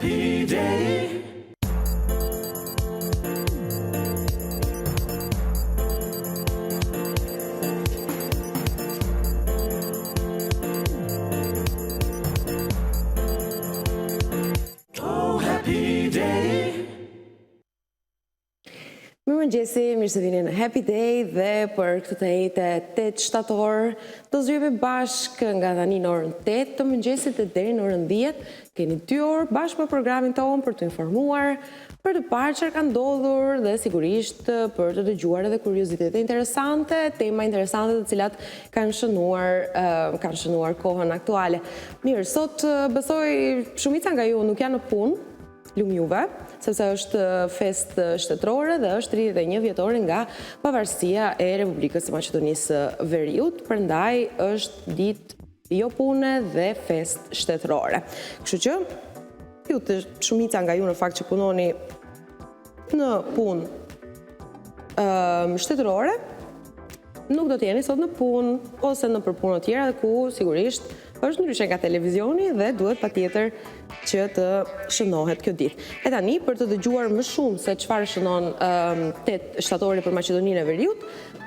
happy day. Mirëmëngjesi, mirë se vini në Happy Day dhe për këtë të jetë 8 shtator do zhjemi bashkë nga tani në orën 8 të mëngjesit dhe deri në orën 10. Keni 2 orë bashkë me programin tonë për të informuar, për të parë çfarë ka ndodhur dhe sigurisht për të dëgjuar edhe kuriozitete interesante, tema interesante të cilat kanë shënuar kohën aktuale. Mirë, sot besoj shumica nga ju nuk janë në punë, lum juve, sepse është fest shtetërore dhe është 31 vjetore nga pavarësia e Republikës së Maqedonisë së Veriut, prandaj është ditë jo pune dhe fest shtetërore. Kështu që ju të shumica nga ju në fakt që punoni në punë shtetërore, nuk do të jeni sot në punë ose në përpunë tjera dhe ku sigurisht është ndryshe nga televizioni dhe duhet patjetër që të shënohet kjo ditë. E tani, për të dëgjuar më shumë se çfarë shënon 8 shtatori për Maqedoninë e Veriut,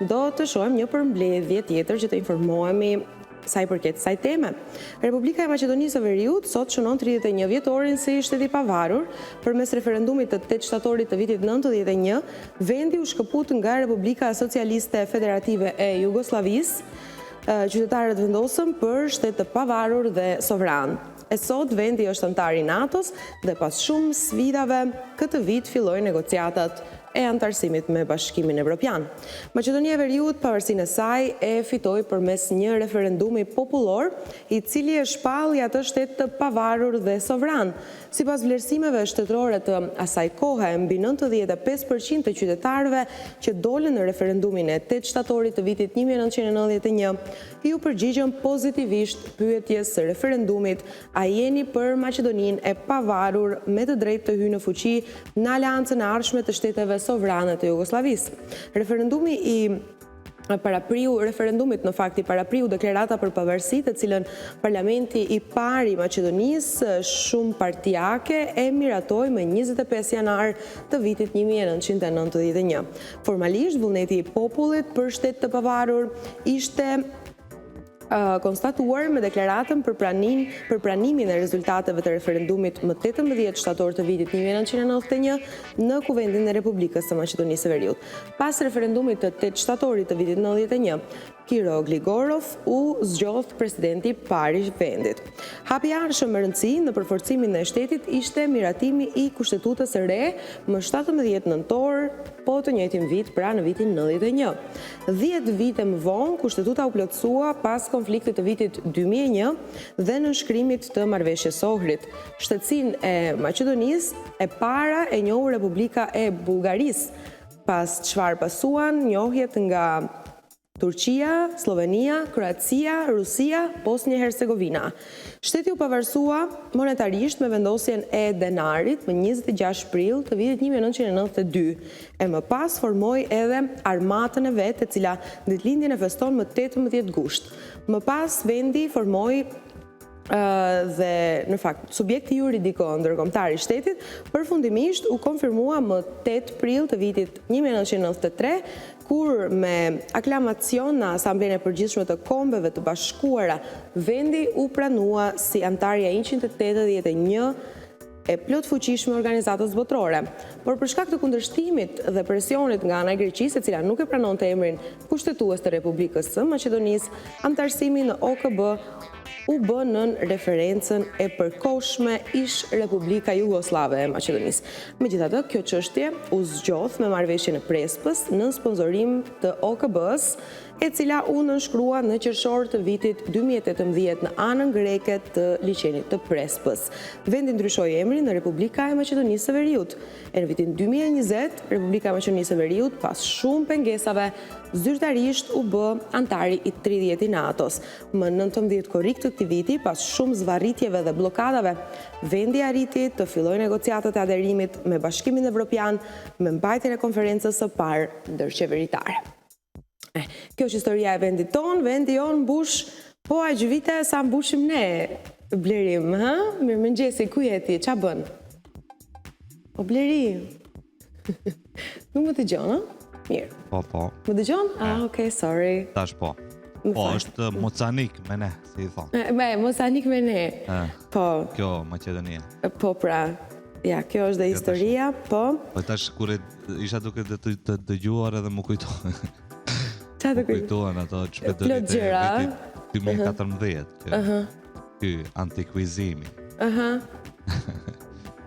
do të shohim një përmbledhje tjetër që të informohemi sa i përket kësaj teme. Republika e Maqedonisë së Veriut sot shënon 31 vjetorin si shteti i pavarur. Përmes referendumit të 8 shtatorit të vitit 91, vendi u shkëput nga Republika Socialiste Federative e Jugosllavisë. Qytetarët vendosën për shtet të pavarur dhe sovran. E sot vendi është antar i NATO-s dhe pas shumë sfidave, këtë vit filloi negociatat e antarësimit me Bashkimin Evropian. Maqedonia e Veriut pavarësinë e saj e fitoi përmes një referendumi popullor, i cili e shpalli atë shtet të pavarur dhe sovran. Sipas vlerësimeve shtetërore të asaj kohe, mbi 95% të qytetarëve që dolën në referendumin e 8 shtatorit të vitit 1991 ju përgjigjën pozitivisht pyetjes së referendumit: a jeni për Maqedoninë e pavarur me të drejtë të hyjë në fuqi në aleancën e ardhshme të shteteve sovrane të Jugosllavisë? Referendumit në fakt i parapriu deklarata për pavarësi, të cilën parlamenti i parë i Maqedonisë shumë partijake e miratoi më 25 janar të vitit 1991. Formalisht vullneti i popullit për shtet të pavarur ishte konstatuar me deklaratën për pranimin e rezultateve të referendumit më 18 shtator të vitit 1991 në Kuvendin e Republikës së Maqedonisë së Veriut. Pas referendumit të 8 shtatorit të vitit 91, Kiro Gligorov u zgjodh presidenti i parë i vendit. Hapi i ardhshëm me rëndësi në përforcimin e shtetit ishte miratimi i kushtetutës së re më 17 nëntor, po të njëjtin vit, pra në vitin 91. 10 vite më vonë, kushtetuta u plotësua pas konfliktit të vitit 2001 dhe nënshkrimit të marrëveshjes Ohrid. Shtetësinë e Maqedonisë e para e njohu Republika e Bullgarisë, pas çfarë pasuan njohjet nga Turqia, Slovenia, Kroacia, Rusia, Bosnia-Hercegovina. Shteti u pavarësua monetarisht me vendosjen e denarit më 26 prill të vitit 1992. E më pas formoi edhe armatën e vet, e cila ditëlindjen e feston më 18 gusht. Më pas vendi formoi dhe në fakt subjekti juridiko ndërkombëtar i shtetit përfundimisht u konfirmua më 8 prill të vitit 1993, kur me aklamacion në Asamblenë e Përgjithshme të Kombeve të Bashkuara, vendi u pranua si antarja 181 e plot fuqishme organizatës botërore. Por për shkak të kundërshtimit dhe presionit nga ana e Greqisë, e cila nuk e pranonte emrin kushtetues të Republikës së Maqedonisë, antarësimi në OKB u bë nën referencën e përkohshme ish Republika Jugoslave e Maqedonisë. Megjithatë, kjo çështje u zgjodh me marrëveshjen e Prespës në sponsorim të OKB-s, e cila u nënshkrua në qershor të vitit 2018 në anën greke të liçenit të Prespës. Vendi ndryshoi emrin në Republika e Maqedonisë së Veriut. E në vitin 2020, Republika e Maqedonisë së Veriut, pas shumë pengesave, zyrtarisht u bë antari i 30 i NATO-s. Më 19 korrik të këtij viti, pas shumë zvarritjeve dhe blokadave, vendi arriti të fillojë negociatat e aderimit me Bashkimin Evropian me mbajtjen e konferencës së parë ndërqeveritare. Kjo është historia e vendit tonë, vendi jonë mbush po aq vite sa mbushim ne, Blerim, ha? Mirëmëngjesi, ku jeti, ç'a bën? O Bleri. Nuk më dëgjon, a? Mirë. Po. Më dëgjon? Okej, sorry. Tash po. Po, është Mocanik me ne, si i thonë. Mocanik me ne. Po. Kjo Maqedonia. Po, pra. Ja, kjo është dhe historia, po. Po tash kur isha duke të dëgjuar edhe më kujtohen. Çfarë të kujtohen ato çpëdërit e vitit 2014. Ky antikuizimi.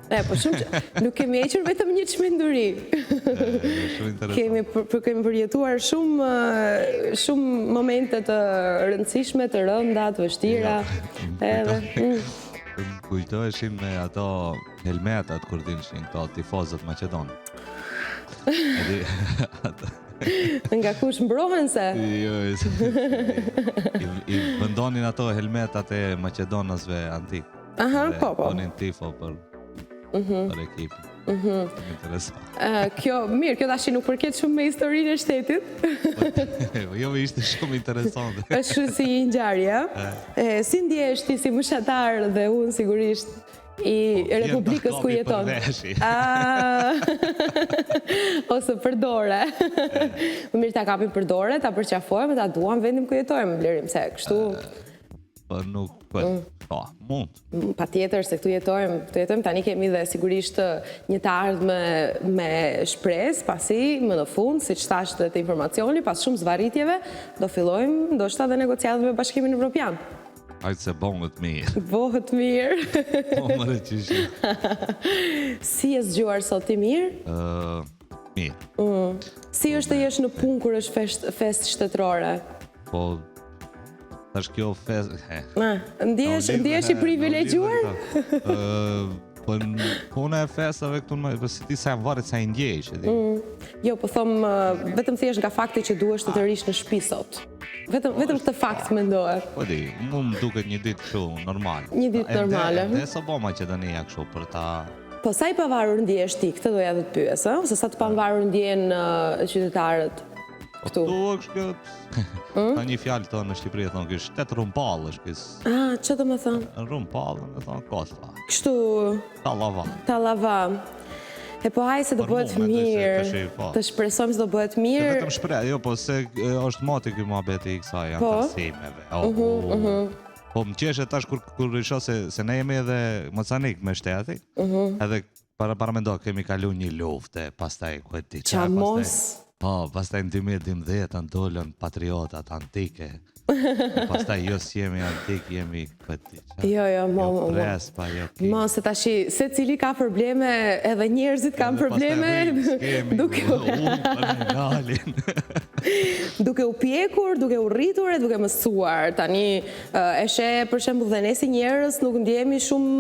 Po shumë nuk kemi hequr vetëm një çmenduri. Shumë interesant. Kemi përjetuar shumë momente të rëndësishme, të rënda, të vështira. Kujtoheshin me ato helmetat kur dilshin këto tifozët Maqedon. Nga kush mbrohen se? I vendonin ato helmetat e Maqedonasve antik. Po. Ponin tifo për ekipin. Interesant. Kjo tash nuk përket shumë me historinë e shtetit. Jo, ishte shumë interesante. Është si një ngjarje. Si ndihesh ti si mëshatar dhe unë sigurisht i Republikës ku jeton? Ose për dore. Më mirë ta kapim për dore, ta përqafojmë, ta duam vendin ku jetojmë, Blerim, se kështu... Po nuk, po, mund. Pa tjetër, se këtu jetojmë, tani kemi dhe sigurisht një të ardhme me shpres, pasi më në fund, si që thash të informacioni, pas shumë zvarritjeve, do fillojmë, do shta dhe negociatët me Bashkimin Evropian. Hajtë se bëngët mirë. Bëngët mirë. Po më rëqishë. Si e zgjuar sot ti mirë? Mirë. Si është të jesh në punë kur është fest shtetërore? Po, tash kjo fest... Ndjesh i privilegjuar? Po, puna e festave këtu në si ti sa varet sa i ndjesh. Jo, po thomë, vetëm thjesht nga fakti që duhesh të rish në shtëpi sot. Vetëm këtë fakt mendohet. Po di, mu më duket një ditë kështu normale. Një ditë normale. Dhe sa bo Maqedonia kështu për ta... Po sa i pavarur ndjesh ti, këtë doja të të pyes, ose sa të pavarur ndjen qytetarët këtu? Këtu është kjo... Ka një fjallë të në Shqipëri, thonë, kjo shtetë rumpallë është kësë... Që të më thonë? Rumpallë, me thonë, kosta. Kështu... Talava. Talava. E po haj se do bëhet mirë, të shpresojmë se do bëhet mirë. Vetëm shprej, jo, po se është moti kjo muhabeti i kësaj antarësimeve. Po më qeshe tash kur isho se ne jemi edhe Mocanik me shteti, edhe para me do kemi kalu një lufte, pastaj këti. Qa mos? Po, pastaj në 2012 ndollën patriotat antike. Pastaj jo si jemi antik, jemi këti. Jo, mo, se tashi, se cili ka probleme, edhe njerëzit kanë probleme, duke u pjekur, duke u rritur e duke mësuar. Tani, eshe, për shembull, dhe ne si njerëz nuk ndjemi shumë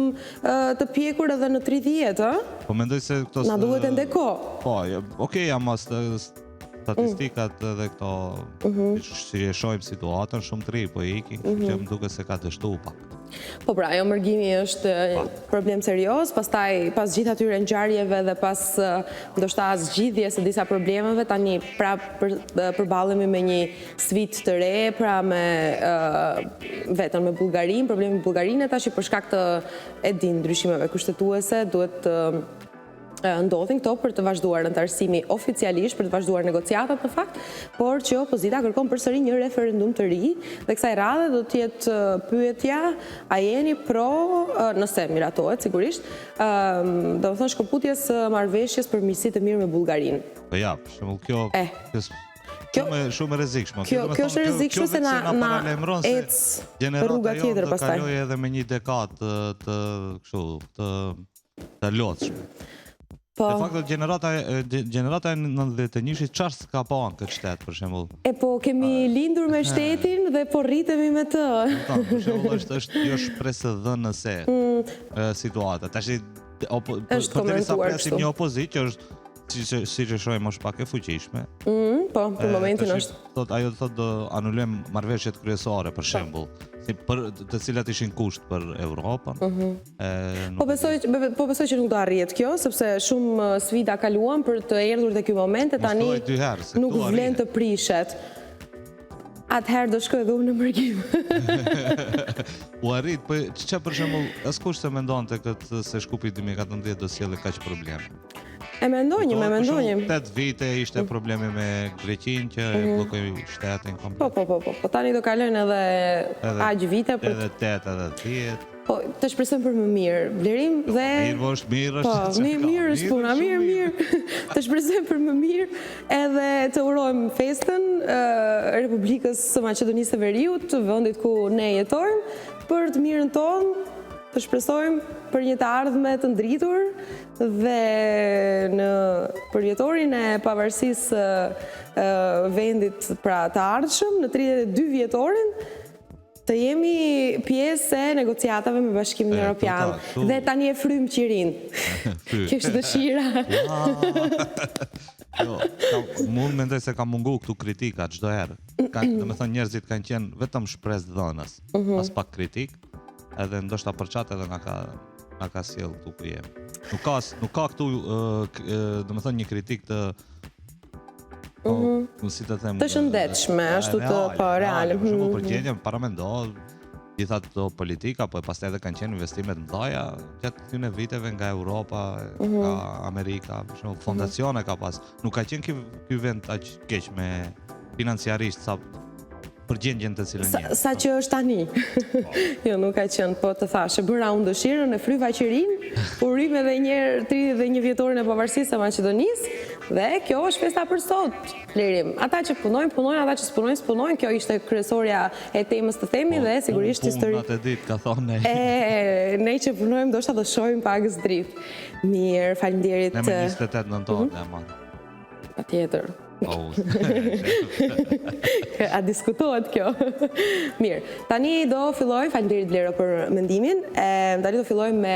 të pjekur edhe në 30, Po mendoj se këto... Na duhet e ndeko. Po, okej, ama statistikat dhe këto, si e shojmë situatën, shumë të ri, po i ikin, që më duke se ka dështu pak. Po pra, jo mërgimi është problem serios, pas gjitha atyre ngjarjeve dhe pas ndoshta zgjidhjes së disa problemeve, tani pra përballemi me një sfidë të re, pra me vetëm me Bullgarinë, problemi me Bullgarinë, tash për shkak të ndryshimeve kushtetuese duhet ndodhin këto për të vazhduar antarësimi oficialisht, për të vazhduar negociatat në fakt, por që opozita kërkon përsëri një referendum të ri, dhe kësaj radhe do të jetë pyetja, a jeni pro, nëse miratohet sigurisht, do të thonë shkëputjes marrëveshjes për mirësi të mirë me Bullgarinë. Po ja, për shembull kjo shumë e rrezikshme. Kjo është e rrezikshme se na ec rruga tjetër pastaj. Do kaloj edhe me një dekadë të lodhshme. Në fakt, gjenerata e 91-shit çfarë s'ka pa në këtë shtet, për shembull? Po, kemi lindur me shtetin dhe po rritemi me të. Për shembull, është jo shpresë dhënëse situata. Tash, përderisa presim një opozit që është, si që shohim, është pak e fuqishme. Po, për momentin është. Ajo thotë do anullojmë marrëveshjet kryesore, për shembull, të cilat ishin kusht për Evropën. Po besoj që nuk do arrijet kjo, sepse shumë sfida kaluan për të erdhur te ky moment, e tani nuk vlen të prishet. Atëherë do shkoj edhe unë në mërgim. U arrit, po që për shembull, askush se mendonte këtë se Shkupi 2014 do sjellë kaq probleme. E mendonjëm. 8 vite ishte problemi me Greqinë që bllokoi shtetin komplet. Po tani do kalojnë edhe aq vite për edhe 8 edhe 10. Po të shpresojmë për më mirë. Vlerim dhe mirë Po, mirë është puna, mirë. Të shpresojmë për më mirë edhe të urojmë festën Republikës së Maqedonisë së Veriut, vendit ku ne jetojmë, për të mirën tonë. Të shpresojmë për një të ardhme të ndritur dhe në përvjetorin e pavarësisë vendit pra të ardhshëm në 32 vjetorin të jemi pjesë e negociatave me Bashkimin Evropian. Dhe tani e frym qirin. Kjo është dëshira. Jo, mund mendoj se ka mungu këtu kritika çdo herë. Domethënë njerëzit kanë qenë vetëm shpresë dhënës, pas pak kritik. Edhe ndoshta për çat edhe na ka sjell këtu ku jemi. Nuk ka këtu domethënë një kritik të si të them, të shëndetshme, ashtu të reale. Për shembull për gjendjen para mendoj gjitha këto politika, po pastaj edhe kanë qenë investimet mëdha gjatë këtyre viteve nga Europa, nga Amerika, për shembull fondacione ka pas. Nuk ka qenë ky vend aq keq me financiarisht sa për gjendjen të cilën jemi. Sa që është tani. Jo, nuk ka qenë, po të thashë, bëra unë dëshirën, e fryva qirin, urim edhe njerë 31 vjetorin e pavarësisë së Maqedonisë, dhe kjo është festa për sot, Lirim. Ata që punojnë, ata që s'punojnë, kjo ishte kryesorja e temës të themi dhe sigurisht histori. Punat e ditë, ka thonë ne. Ne që punojmë, do shta do shohim pagës dritë. Mirë, faleminderit. Ne me 28 nëntorë, ne marë. Patjetër. A diskutohet kjo. Mirë, tani do filloj, faleminderit Vlero për mendimin. Tani do filloj me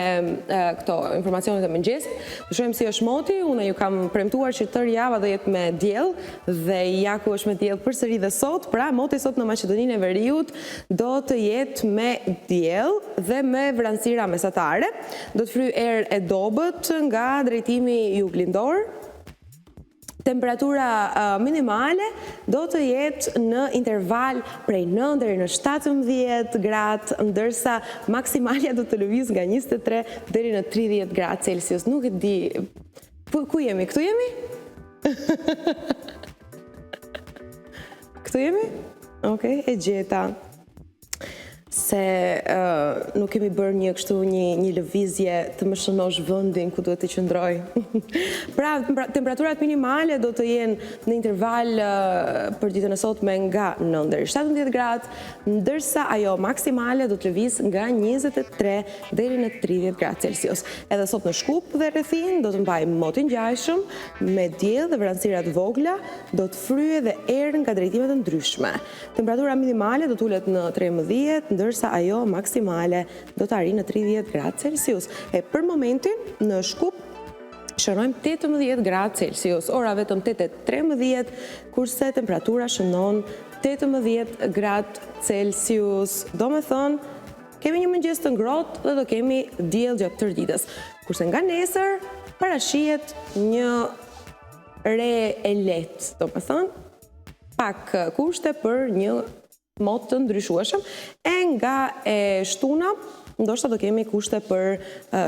këto informacionet e mëngjesit. Do shohim si është moti. Unë ju kam premtuar që tërë java do jetë me diell dhe Jaku është me diell përsëri dhe sot. Pra, moti sot në Maqedoninë e Veriut do të jetë me diell dhe me vranësira mesatare. Do të fryjë erë e dobët nga drejtimi juglindor. Temperatura minimale do të jetë në interval prej 9 deri në 17 gradë, ndërsa maksimalja do të lëviz nga 23 deri në 30 gradë Celsius. Nuk e di, ku jemi? Këtu jemi? Këtu jemi? Okej, e gjeta. Se nuk kemi bërë një lëvizje të më shënosh vëndin ku duhet të qëndroj. Pra, temperaturat minimale do të jenë në interval për ditën e sotme nga 9 deri 17 gradë, ndërsa ajo maksimale do të lëviz nga 23 deri në 30 gradë Celsius. Edhe sot në Shkup dhe rrethin do të mbaj motin ngjajshëm me diell dhe vranësira të vogla, do të fryjë dhe erë nga drejtime të ndryshme. Temperatura minimale do të ulet në 13, ndërsa ajo maksimale do të arrijë në 30 gradë Celsius. E për momentin, në Shkup, shërojmë 18 gradë Celsius, ora vetëm 8:13, kurse temperatura shënon 18 gradë Celsius. Do me thënë, kemi një mëngjes të ngrohtë dhe do kemi diell gjatë tërë ditës. Kurse nga nesër, parashihet një re e lehtë, do me thënë, pak kushte për një mot të ndryshueshëm, e nga e shtuna, ndoshta do kemi kushte për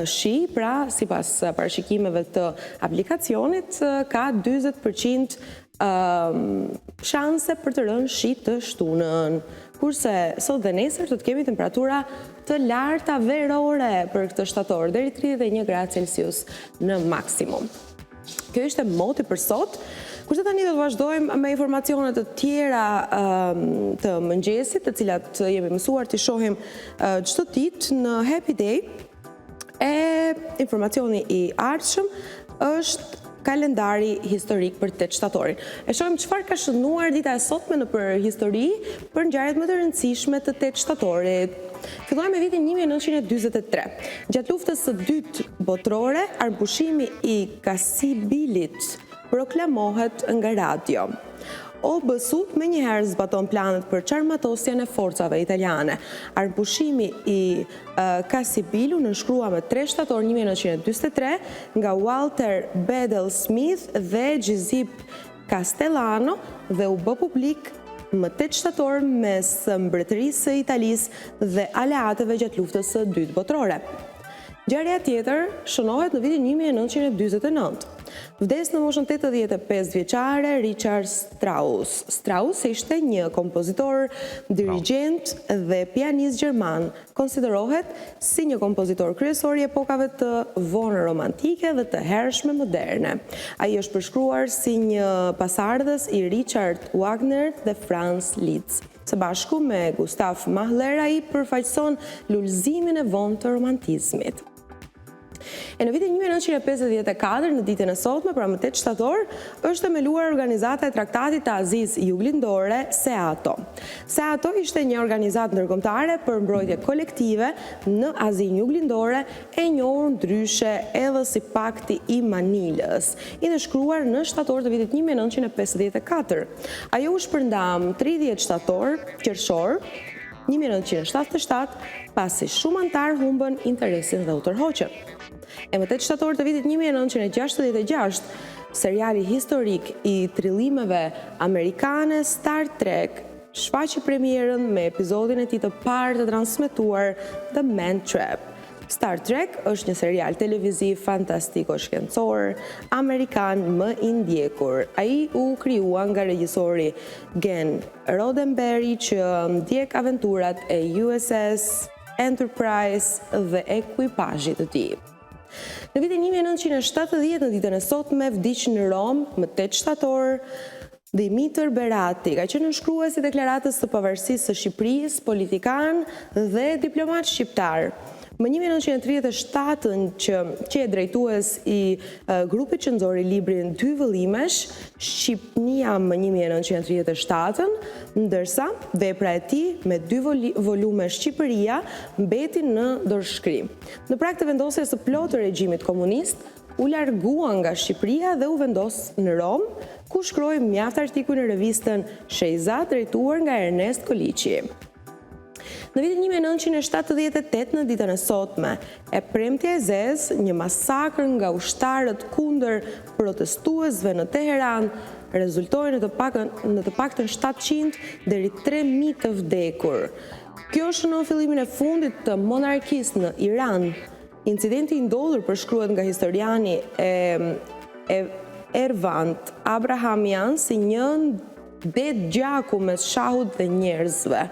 shi, pra sipas parashikimeve të aplikacionit, ka 40% shanse për të rënë shi të shtunën. Kurse sot dhe nesër do të kemi temperatura të larta verore për këtë shtator, deri 31 gradë Celsius në maksimum. Kjo ishte moti për sot. Kurse tani do të vazhdojmë me informacionet të tjera të mëngjesit, të cilat jemi mësuar të shohim çdo ditë në Happy Day. E informacioni i ardhshëm është kalendari historik për 8 shtatorin. E shohim çfarë ka shënuar dita e sotme nëpër histori për ngjarjet më të rëndësishme të 8 shtatorit. Fillojmë me vitin 1943. Gjatë luftës së dytë botërore, armpushimi i Kasibilit proklamohet nga radio. OBS-u me njëherë zbaton planet për qarmatosjen e forcave italiane. Armpushimi i Kasibilu nënshkrua me 3 shtator 1943 nga Walter Bedell Smith dhe Giuseppe Castellano dhe u bë publik më 8 shtator mes mbretërisë së Italisë dhe aleatëve gjatë luftës së dytë botërore. Ngjarja tjetër shënohet në vitin 1949. Vdes në moshën 85 vjeçare Richard Strauss. Strauss ishte një kompozitor, dirigent dhe pianist gjerman. Konsiderohet si një kompozitor kryesor i epokave të vonë romantike dhe të hershme moderne. Ai është përshkruar si një pasardhës i Richard Wagner dhe Franz Liszt. Së bashku me Gustav Mahler, ai përfaqëson lullëzimin e vonë të romantizmit. E në vitin 1954, në ditën e sotme, pra më 8 shtator, është themeluar organizata e Traktatit të Azisë Juglindore, SEATO. SEATO ishte një organizatë ndërkombëtare për mbrojtje kolektive në Azinë Juglindore, e njohur ndryshe edhe si Pakti i Manilës, i nënshkruar në shtator të vitit 1954. Ajo u shpërndam 30 shtator qershor 1977, pasi shumë antar humbën interesin dhe u tërhoqën. E më 8 shtator të vitit 1966, seriali historik i trillimeve amerikane Star Trek shfaqi premierën me episodin e tij të parë të transmetuar, The Man Trap. Star Trek është një serial televiziv fantastiko-shkencor amerikan më i ndjekur. Ai u krijua nga regjisori Gene Roddenberry, që ndjek aventurat e USS Enterprise dhe ekuipazhit të tij. Në vitin 1970, në ditën e sotme, vdiq në Rom, më 8 shtator, Dimitër Berati, ka qenë nënshkrues i Deklaratës së Pavarësisë së Shqipërisë, politikan dhe diplomat shqiptar. Më 1937, që e drejtues i grupit që nxori librin 2 vëllimesh, Shqipnia më 1937, ndërsa vepra e tij me 2 volume Shqipëria mbeti në dorëshkrim. Në prag të vendosjes së plotë të regjimit komunist, u largua nga Shqipëria dhe u vendos në Rom, ku shkroi mjaft artikuj në revistën Shejza, drejtuar nga Ernest Koliçi. Në vitin 1978, në ditën e sotme, e premtja e zezë, një masakër nga ushtarët kundër protestuesve në Teheran, rezultoi në të paktën 700 deri 3000 të vdekur. Kjo shënon fillimin e fundit të monarkisë në Iran. Incidenti i ndodhur përshkruhet nga historiani Ervand Abrahamian si një det gjaku mes shahut dhe njerëzve.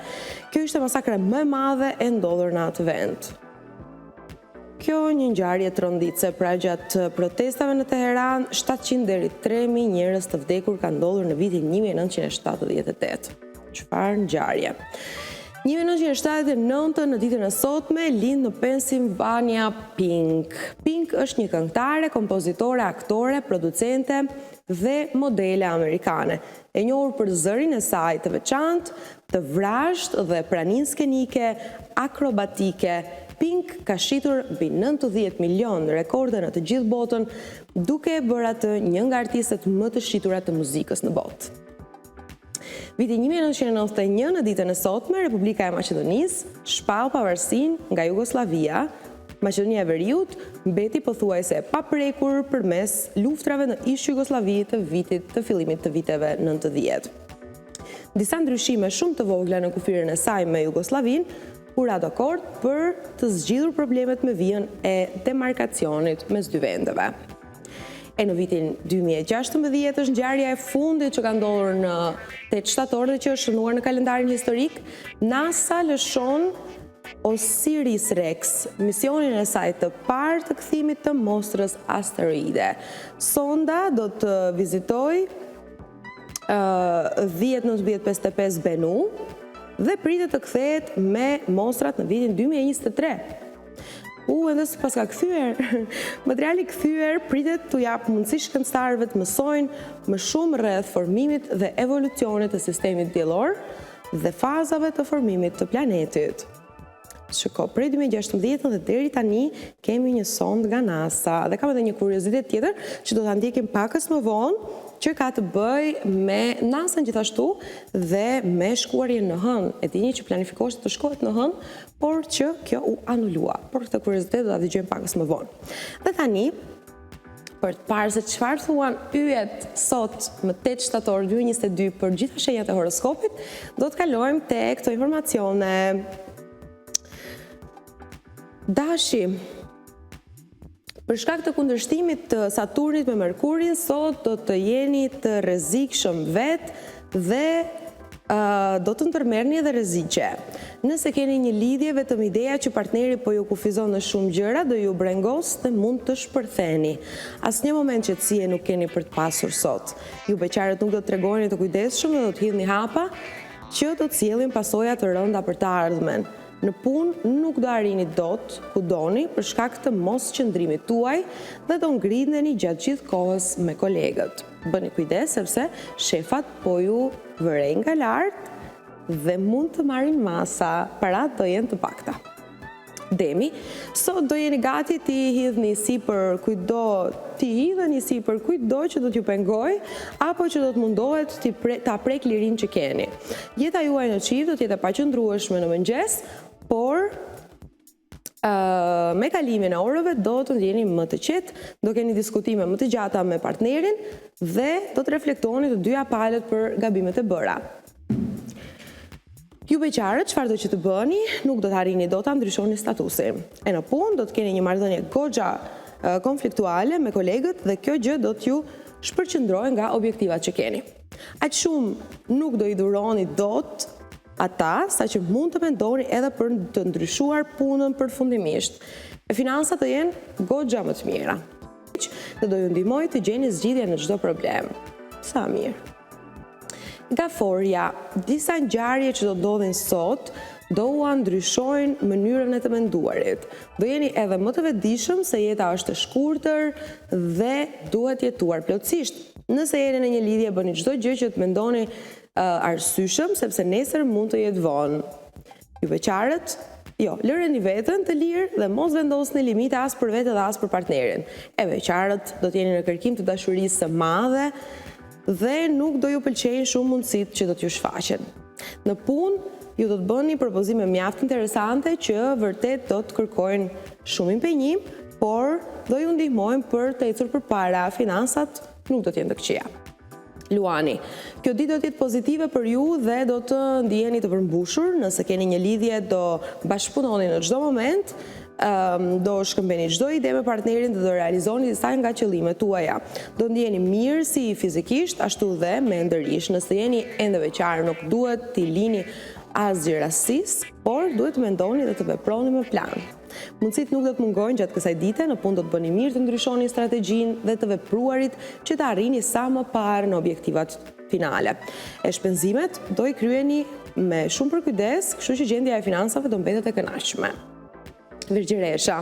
Kjo ishte masakra më e madhe e ndodhur në atë vend. Kjo një ngjarje tronditse, pra gjatë protestave në Teheran, 700 deri 3000 njerëz të vdekur ka ndodhur në vitin 1978. Çfarë ngjarje! 1979, në ditën e sotme, lind në Pennsylvania Pink. Pink është një këngëtare, kompozitore, aktore, producente dhe modele amerikane, e njohur për zërin e saj të veçantë, të vrazhtë dhe praninë skenike akrobatike. Pink ka shitur mbi 90 milion rekorde në të gjithë botën, duke e bërë atë një nga artistët më të shiturat të muzikës në botë. Viti 1991, në ditën e sotme, Republika e Maqedonisë shpall pavarësinë nga Jugoslavia. Maqedonia e Veriut mbeti pothuajse e paprekur përmes luftrave në ish Jugosllavi të fillimit të viteve 90. Disa ndryshime shumë të vogla në kufirën e saj me Jugoslavinë u ra dakord për të zgjidhur problemet me vijën e demarkacionit mes dy vendeve. E në vitin 2016 është ngjarja e fundit që ka ndodhur në 8 shtator dhe që është shënuar në kalendarin historik. NASA lëshon Osiris-Rex, misionin e saj të parë të kthimit të mostrës asteroide. Sonda do të vizitojë 10-1955 Bennu dhe pritet të kthehet me mostrat në vitin 2023. Edhe si pas ka kthyer, materiali kthyer pritet t'u jap mundësi shkencëtarëve të mësojnë më shumë rreth formimit dhe evolucionit të sistemit diellor dhe fazave të formimit të planetit. Shiko, prej 2016 dhe deri tani kemi një sond nga NASA dhe kam edhe një kuriozitet tjetër që do ta ndjekim pakës më vonë, që ka të bëj me NASA gjithashtu dhe me shkuarjen në Hënë. E dini që planifikohej të shkohet në Hënë, por që kjo u anulua. Por këtë kuriozitet do ta dëgjojmë pakës më vonë. Dhe tani për të parë se çfarë thuan yjet sot më 8 shtator 2022 për gjitha shenjat e horoskopit, do të kalojmë te këto informacione. Dashi, për shkak të kundërshtimit të Saturnit me Merkurin, sot do të jeni të rrezikshëm vetë dhe do të ndërmerrni edhe rreziqe. Nëse keni një lidhje, vetëm ideja që partneri po ju kufizon në shumë gjëra do ju brengos dhe mund të shpërtheni. Asnjë moment qetësie nuk keni për të pasur sot. Ju beqarët nuk do të tregoni të kujdesshëm dhe do të hidhni hapa që do të sjellin pasoja të rënda për të ardhmen. Në punë nuk do arrini dot ku doni për shkak të mos qëndrimit tuaj dhe do ngriteni gjatë gjithë kohës me kolegët. Bëni kujdes sepse shefat po ju vërej nga lart dhe mund të marrin masa, parat do jenë të pakta. Demi, sot do jeni gati t'i hidhni sipër kujdo, që do t'ju pengoj, apo që do të mundohet t'a prek lirin që keni. Jeta juaj në qift do t'jetë e paqëndrueshme në mëngjes, por me kalimin e orëve do të ndjeni më të qetë, do keni diskutime më të gjata me partnerin dhe do të reflektoni të dyja palët për gabimet e bëra. Ju beqarët, çfarëdo që të bëni, nuk do të arrini dot ta ndryshoni statusin. E në punë do të keni një marrëdhënie goxha konfliktuale me kolegët dhe kjo gjë do t'ju shpërqendrojë nga objektivat që keni. Aq shumë nuk do i dhuroni dot ata, saqë mund të mendoni edhe për të ndryshuar punën përfundimisht. E finansat të jenë goxha më të mira. Dhe do ju ndihmoj të gjeni zgjidhje në çdo problem. Sa mirë. Gaforja, disa ngjarje që do ndodhin sot do u ndryshojnë mënyrën e të menduarit. Do jeni edhe më të vetëdijshëm se jeta është e shkurtër dhe duhet jetuar plotësisht. Nëse jeni në një lidhje, bëni çdo gjë që të mendoni arsyeshëm, sepse nesër mund të jetë vonë. Ju beqarët, lëreni veten të lirë dhe mos vendosni limite as për vete dhe as për partnerin. E beqarët do të jeni në kërkim të dashurisë së madhe dhe nuk do ju pëlqejnë shumë mundësitë që do t'ju shfaqen. Në punë, ju do të bëni propozime mjaft interesante që vërtet do të kërkojnë shumë impenjim, por do ju ndihmojnë për të ecur përpara. Finansat nuk do të jenë të këqija. Luani, kjo ditë do të jetë pozitive për ju dhe do të ndiheni të përmbushur. Nëse keni një lidhje, do bashkëpunoni në çdo moment, do shkëmbeni çdo ide me partnerin dhe do realizoni disa nga qëllimet tuaja. Do ndjeni mirë si fizikisht, ashtu dhe mendërisht. Nëse jeni ende veçar, nuk duhet t'i lini asgjë rastisë, por duhet të mendoni dhe të veproni me plan. Mundësitë nuk do të mungojnë gjatë kësaj dite, në punë do të bëni mirë të ndryshoni strategjinë dhe të vepruarit që të arrini sa më parë në objektivat finale. E shpenzimet do i kryeni me shumë përkujdes, kështu që gjendja e finansave do mbetet e kënaqshme. Virgjeresha,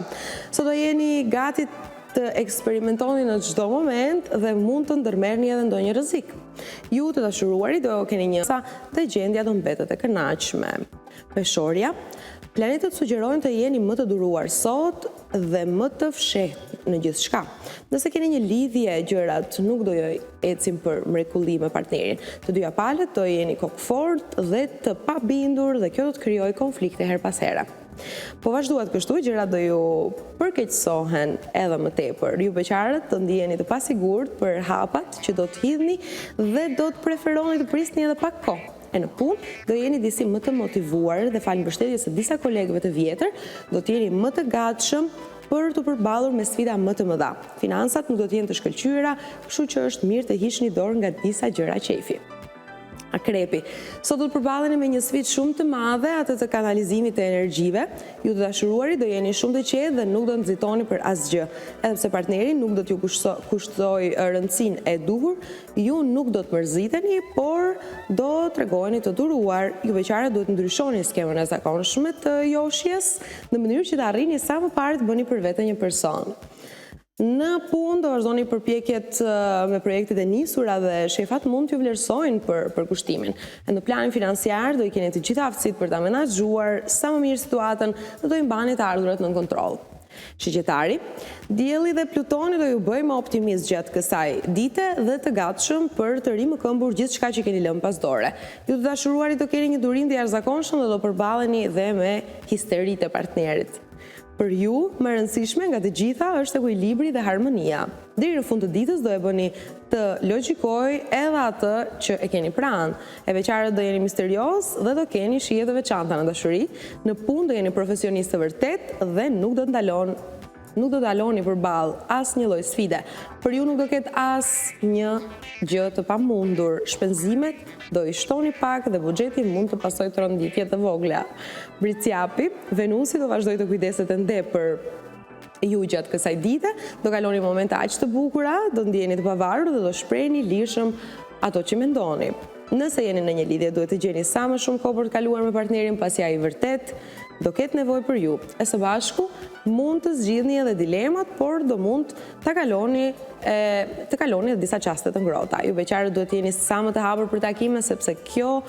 sot do jeni gati të eksperimentoni në çdo moment dhe mund të ndërmerrni edhe ndonjë rrezik. Ju të dashuruarit do keni një sa dhe gjendja do mbetet e kënaqshme. Peshorja, planetët sugjerojnë të jeni më të duruar sot dhe më të fshehtë në gjithçka. Nëse keni një lidhje, gjërat nuk do ju ecin për mrekulli me partnerin. Të dyja palët do jeni kokfort dhe të pabindur dhe kjo do të krijojë konflikte her pas here. Po vazhduat kështu, gjërat do ju përkeqësohen edhe më tepër. Ju beqarët do ndiheni të pasigurt për hapat që do të hidhni dhe do të preferoni të prisni edhe pak kohë. E në punë do jeni disi më të motivuar dhe falë mbështetjes së disa kolegëve të vjetër, do të jeni më të gatshëm për të përballur me sfida më të mëdha. Finansat nuk do të jenë të shkëlqyera, kështu që është mirë të hiqni dorë nga disa gjëra qefi. Akrepi, sot do të përballeni me një sfidë shumë të madhe, atë të kanalizimit të energjive. Ju të dashuruarit do jeni shumë të qetë dhe nuk do të nxitoni për asgjë. Edhe pse partneri nuk do t'ju kushtojë rëndësinë e duhur, ju nuk do të mërziteni, por do t'regoheni të duruar. Ju beqarët duhet ndryshoni skemën e zakonshme të joshjes në mënyrë që të arrini sa më parë të bëni për vete një person. Në punë do vazhdoni përpjekjet me projektet e nisura dhe shefat mund t'ju vlerësojnë për kushtimin. E në planin financiar do i keni të gjitha aftësitë për ta menaxhuar sa më mirë situatën dhe do i mbani të ardhurat në kontroll. Shigjetari, Dielli dhe Plutoni do ju bëjnë më optimist gjatë kësaj dite dhe të gatshëm për të rimëkëmbur gjithçka që keni lënë pas dore. Ju të dashuruarit do keni një durim të jashtëzakonshëm dhe do përballeni dhe me histeritë e partnerit. Për ju, më rëndësishme nga të gjitha është ekuilibri dhe harmonia. Deri në fund të ditës do e bëni të logjikoj edhe atë që e keni pranë. E veçarët do jeni misterios dhe do keni shije të veçanta në dashuri. Në punë do jeni profesionist të vërtet dhe nuk do daloni përballë asnjë lloj sfide. Për ju nuk do ketë asnjë gjë të pamundur. Shpenzimet do i shtoni pak dhe buxheti mund të pasojë tronditje të vogla. Briciapi, Venusi do vazhdojë të kujdeset ende për ju gjatë kësaj dite, do kaloni momente aq të bukura, do ndjeni të pavarur dhe do shprehni lirshëm ato që mendoni. Nëse jeni në një lidhje, duhet të gjeni sa më shumë kohë për të kaluar me partnerin, pasi ai vërtet do ketë nevojë për ju. E së bashku mund të zgjidhni edhe dilemat, por do mund të kaloni edhe disa çaste të ngrohta. Ju beqarët duhet të jeni sa më të hapur për takime, sepse kjo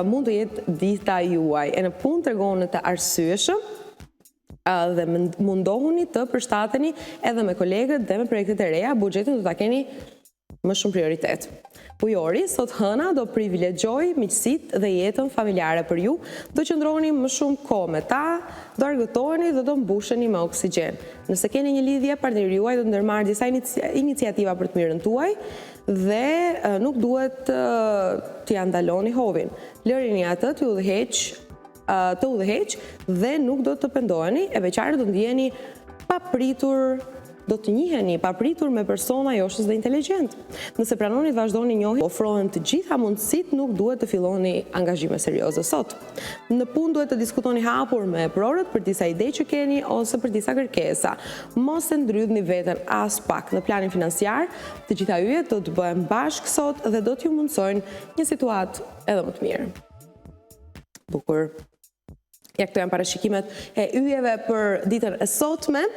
mund të jetë dita juaj. E në punë tregoni të arsyeshëm dhe mundohuni të përshtateni edhe me kolegët dhe me projektet e reja, buxhetin do ta keni më shumë prioritet. Ujori, sot hëna do privilegjoj miqësitë dhe jetën familjare për ju, do qëndroni më shumë kohë me ta, do argëtoheni dhe do mbusheni me oksigjen. Nëse keni një lidhje, partneri juaj do ndërmarrë disa iniciativa për të mirën tuaj dhe nuk duhet t'ia ndaloni hovin. Lërini atë të udhëheq dhe nuk do të pendoheni, e veçare do ndjeni do të njiheni papritur me persona joshës dhe inteligjent. Nëse pranoni të vazhdoni njohjen, ofrohen të gjitha mundësitë, nuk duhet të filloni angazhime serioze sot. Në punë duhet të diskutoni hapur me prorët për disa ide që keni ose për disa kërkesa. Mos e ndrydhni veten as pak. Në planin financiar, të gjitha yjet do të bëhen bashkë sot dhe do t'ju mundsojnë një situatë edhe më të mirë. Bukur. Ja, këto janë parashikimet e yjeve për ditën e sotme.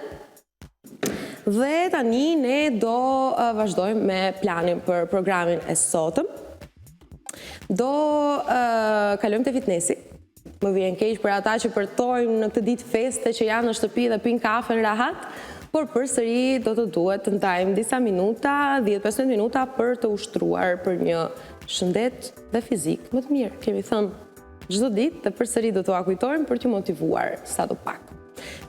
Dhe tani ne do vazhdojmë me planin për programin e sotëm. Do kalojmë te fitnesi. Më vjen keq për ata që përtojnë në këtë ditë feste që janë në shtëpi dhe pinë kafe në rahat, por përsëri do të duhet të ndajmë disa minuta, 10-15 minuta për të ushtruar për një shëndet dhe fizik më të mirë. Kemi thënë çdo ditë dhe përsëri do t'u kujtojmë për t'ju motivuar sado pak.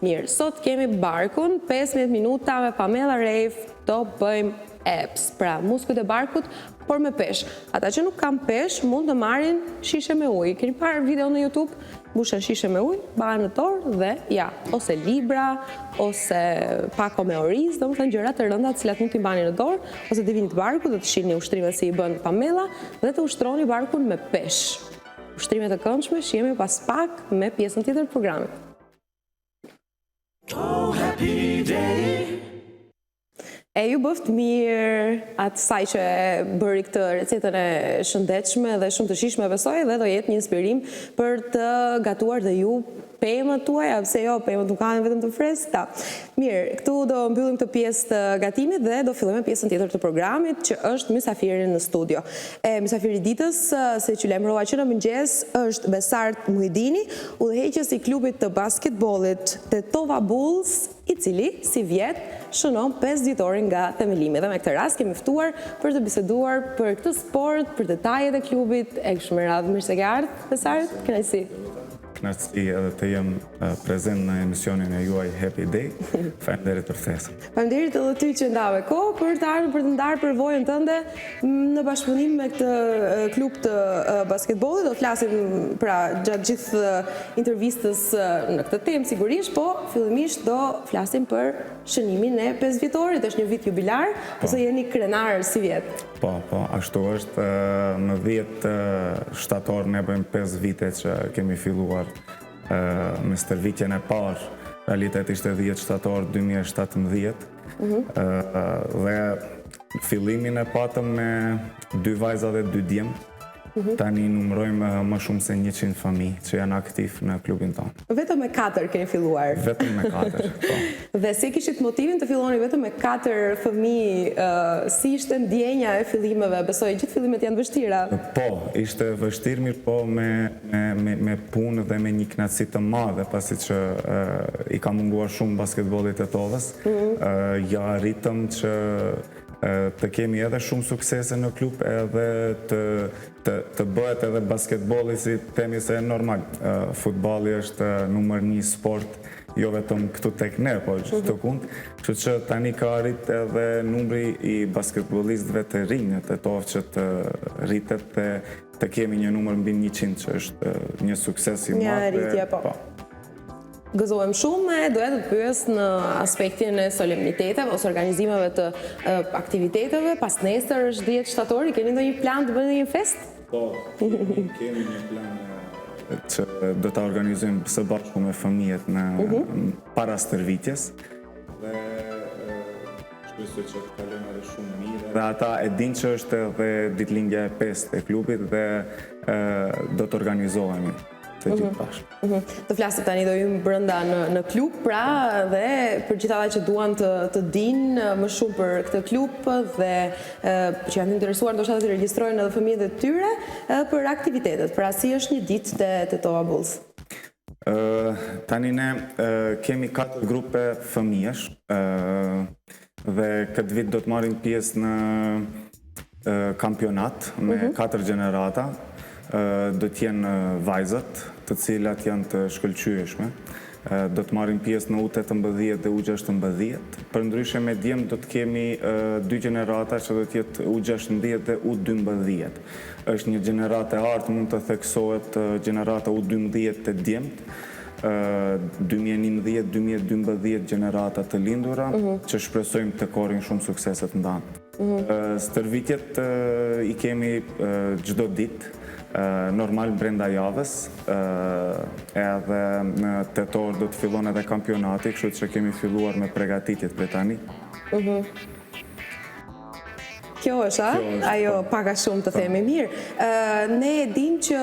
Mirë, sot kemi barkun, 15 minuta me Pamela Reif, do bëjmë abs, pra muskujt e barkut, por me pesh. Ata që nuk kanë pesh, mund të marrin shishe me ujë. Keni parë video në YouTube, mbushen shishe me ujë, bahen në torë dhe ja, ose libra, ose pako me oriz, domethënë gjëra të rënda të cilat mund t'i mbani në dorë, ose të vini të barkut, do të shihni ushtrimet si i bën Pamela dhe të ushtroni barkun me pesh. Ushtrimet e këndshme shihemi pas pak me pjesën tjetër të programit. Oh, happy day. E ju bëft mirë atë saj që bëri këtë recetën e shëndetshme dhe shumë të shijshme, besoj, dhe do jetë një inspirim për të gatuar dhe ju pemët tuaja, pse jo, pemët nuk kanë vetëm të freskëta. Mirë, këtu do mbyllim këtë pjesë të gatimit dhe do fillojmë pjesën tjetër të programit, që është mysafiri në studio. Mysafiri ditës, se që lajmërova që në mëngjes, është Besart Muhidini, udhëheqës i klubit të basketbollit Tetova Bulls, i cili si vjet shënon 5 dhjetorin nga themelimi. Dhe me këtë rast kemi ftuar për të biseduar për këtë sport, për detajet e klubit, e kështu me radhë. Mirë se ke ardhur, Besart, kënaqësi. Kënaqësi edhe të jem prezent në emisionin e juaj Happy Day. Faleminderit për ftesën. Faleminderit edhe ty që ndave kohë për të ardhur për të ndarë përvojën tënde në bashkëpunim me këtë klub të basketbollit. Do të flasim pra gjatë gjithë intervistës në këtë temë sigurisht, po fillimisht do flasim për shënimin e 5 vjetorit. Është një vit jubilar, ose jeni krenar si vjet? Po, ashtu është. Në 10 shtator ne bëjmë 5 vite që kemi filluar me stërvitjen e parë. Realitet ishte 10 shtator 2017 dhe fillimin e patëm me 2 vajza dhe 2 djem. Tani numërojmë më shumë se 100 familje që janë aktiv në klubin tonë. Vetëm me 4 keni filluar? Vetëm me 4, po. Dhe si kishit motivin të filloni vetëm me 4 fëmijë, si ishte ndjenja e fillimeve? Besoj, gjithë fillimet janë vështira. Po, ishte vështirë, mirë po me punë dhe me një kënaqësi të madhe, pasi që i ka munguar shumë basketbollit të Tetovës. Ja arritëm që të kemi edhe shumë suksese në klub, edhe të bëhet edhe basketbolli si themi se normal. Futbolli është numër 1 sport jo vetëm këtu tek ne, po gjithë të kund. Kështu që tani ka arrit edhe numri i basketbolistëve të rinj, të tovë që të rritet dhe të kemi një numër mbi 100 që është një sukses i madh. Një arritje, po. Gëzohem shumë e doja të të pyes në aspektin e solemniteteve ose organizimeve të aktiviteteve. Pas nesër është 10 shtatori, keni ndonjë plan të bëni një fest? Po, kemi një plan që do ta organizojmë së bashku me fëmijët në para stërvitjes. Dhe shpresoj që të kalojmë edhe shumë mirë. Dhe ata e dinë që është edhe ditëlindja e 5 e klubit dhe do të organizohemi të gjithë bashkë. Të flasim tani do jemi brenda në klub, pra dhe për gjithë ata që duan të dinë më shumë për këtë klub dhe që janë interesuar ndoshta të regjistrojnë edhe fëmijët e tyre për aktivitetet. Pra si është një ditë te Tetova Bulls? Tani ne kemi 4 grupe fëmijësh dhe këtë vit do të marrin pjesë në kampionat me 4 gjenerata. Do t'jenë vajzat, të cilat janë të shkëlqyeshme. Do të marrin pjesë në U18 dhe U16. Përndryshe me djemë do të kemi 2 gjenerata që do t'jetë U16 dhe U12. Është një gjenerate artë, mund të theksohet gjenerata U12 të djemët, 2011-2012 gjenerata të lindura, që shpresojmë të korrin shumë sukseset ndanë. Stërvitjet i kemi çdo ditë, normal brenda javës, edhe në tetor do të fillon edhe kampionati, kështu që kemi filluar me përgatitjet për tani. Kjo është, ajo paka shumë të themi mirë. Ne dim që,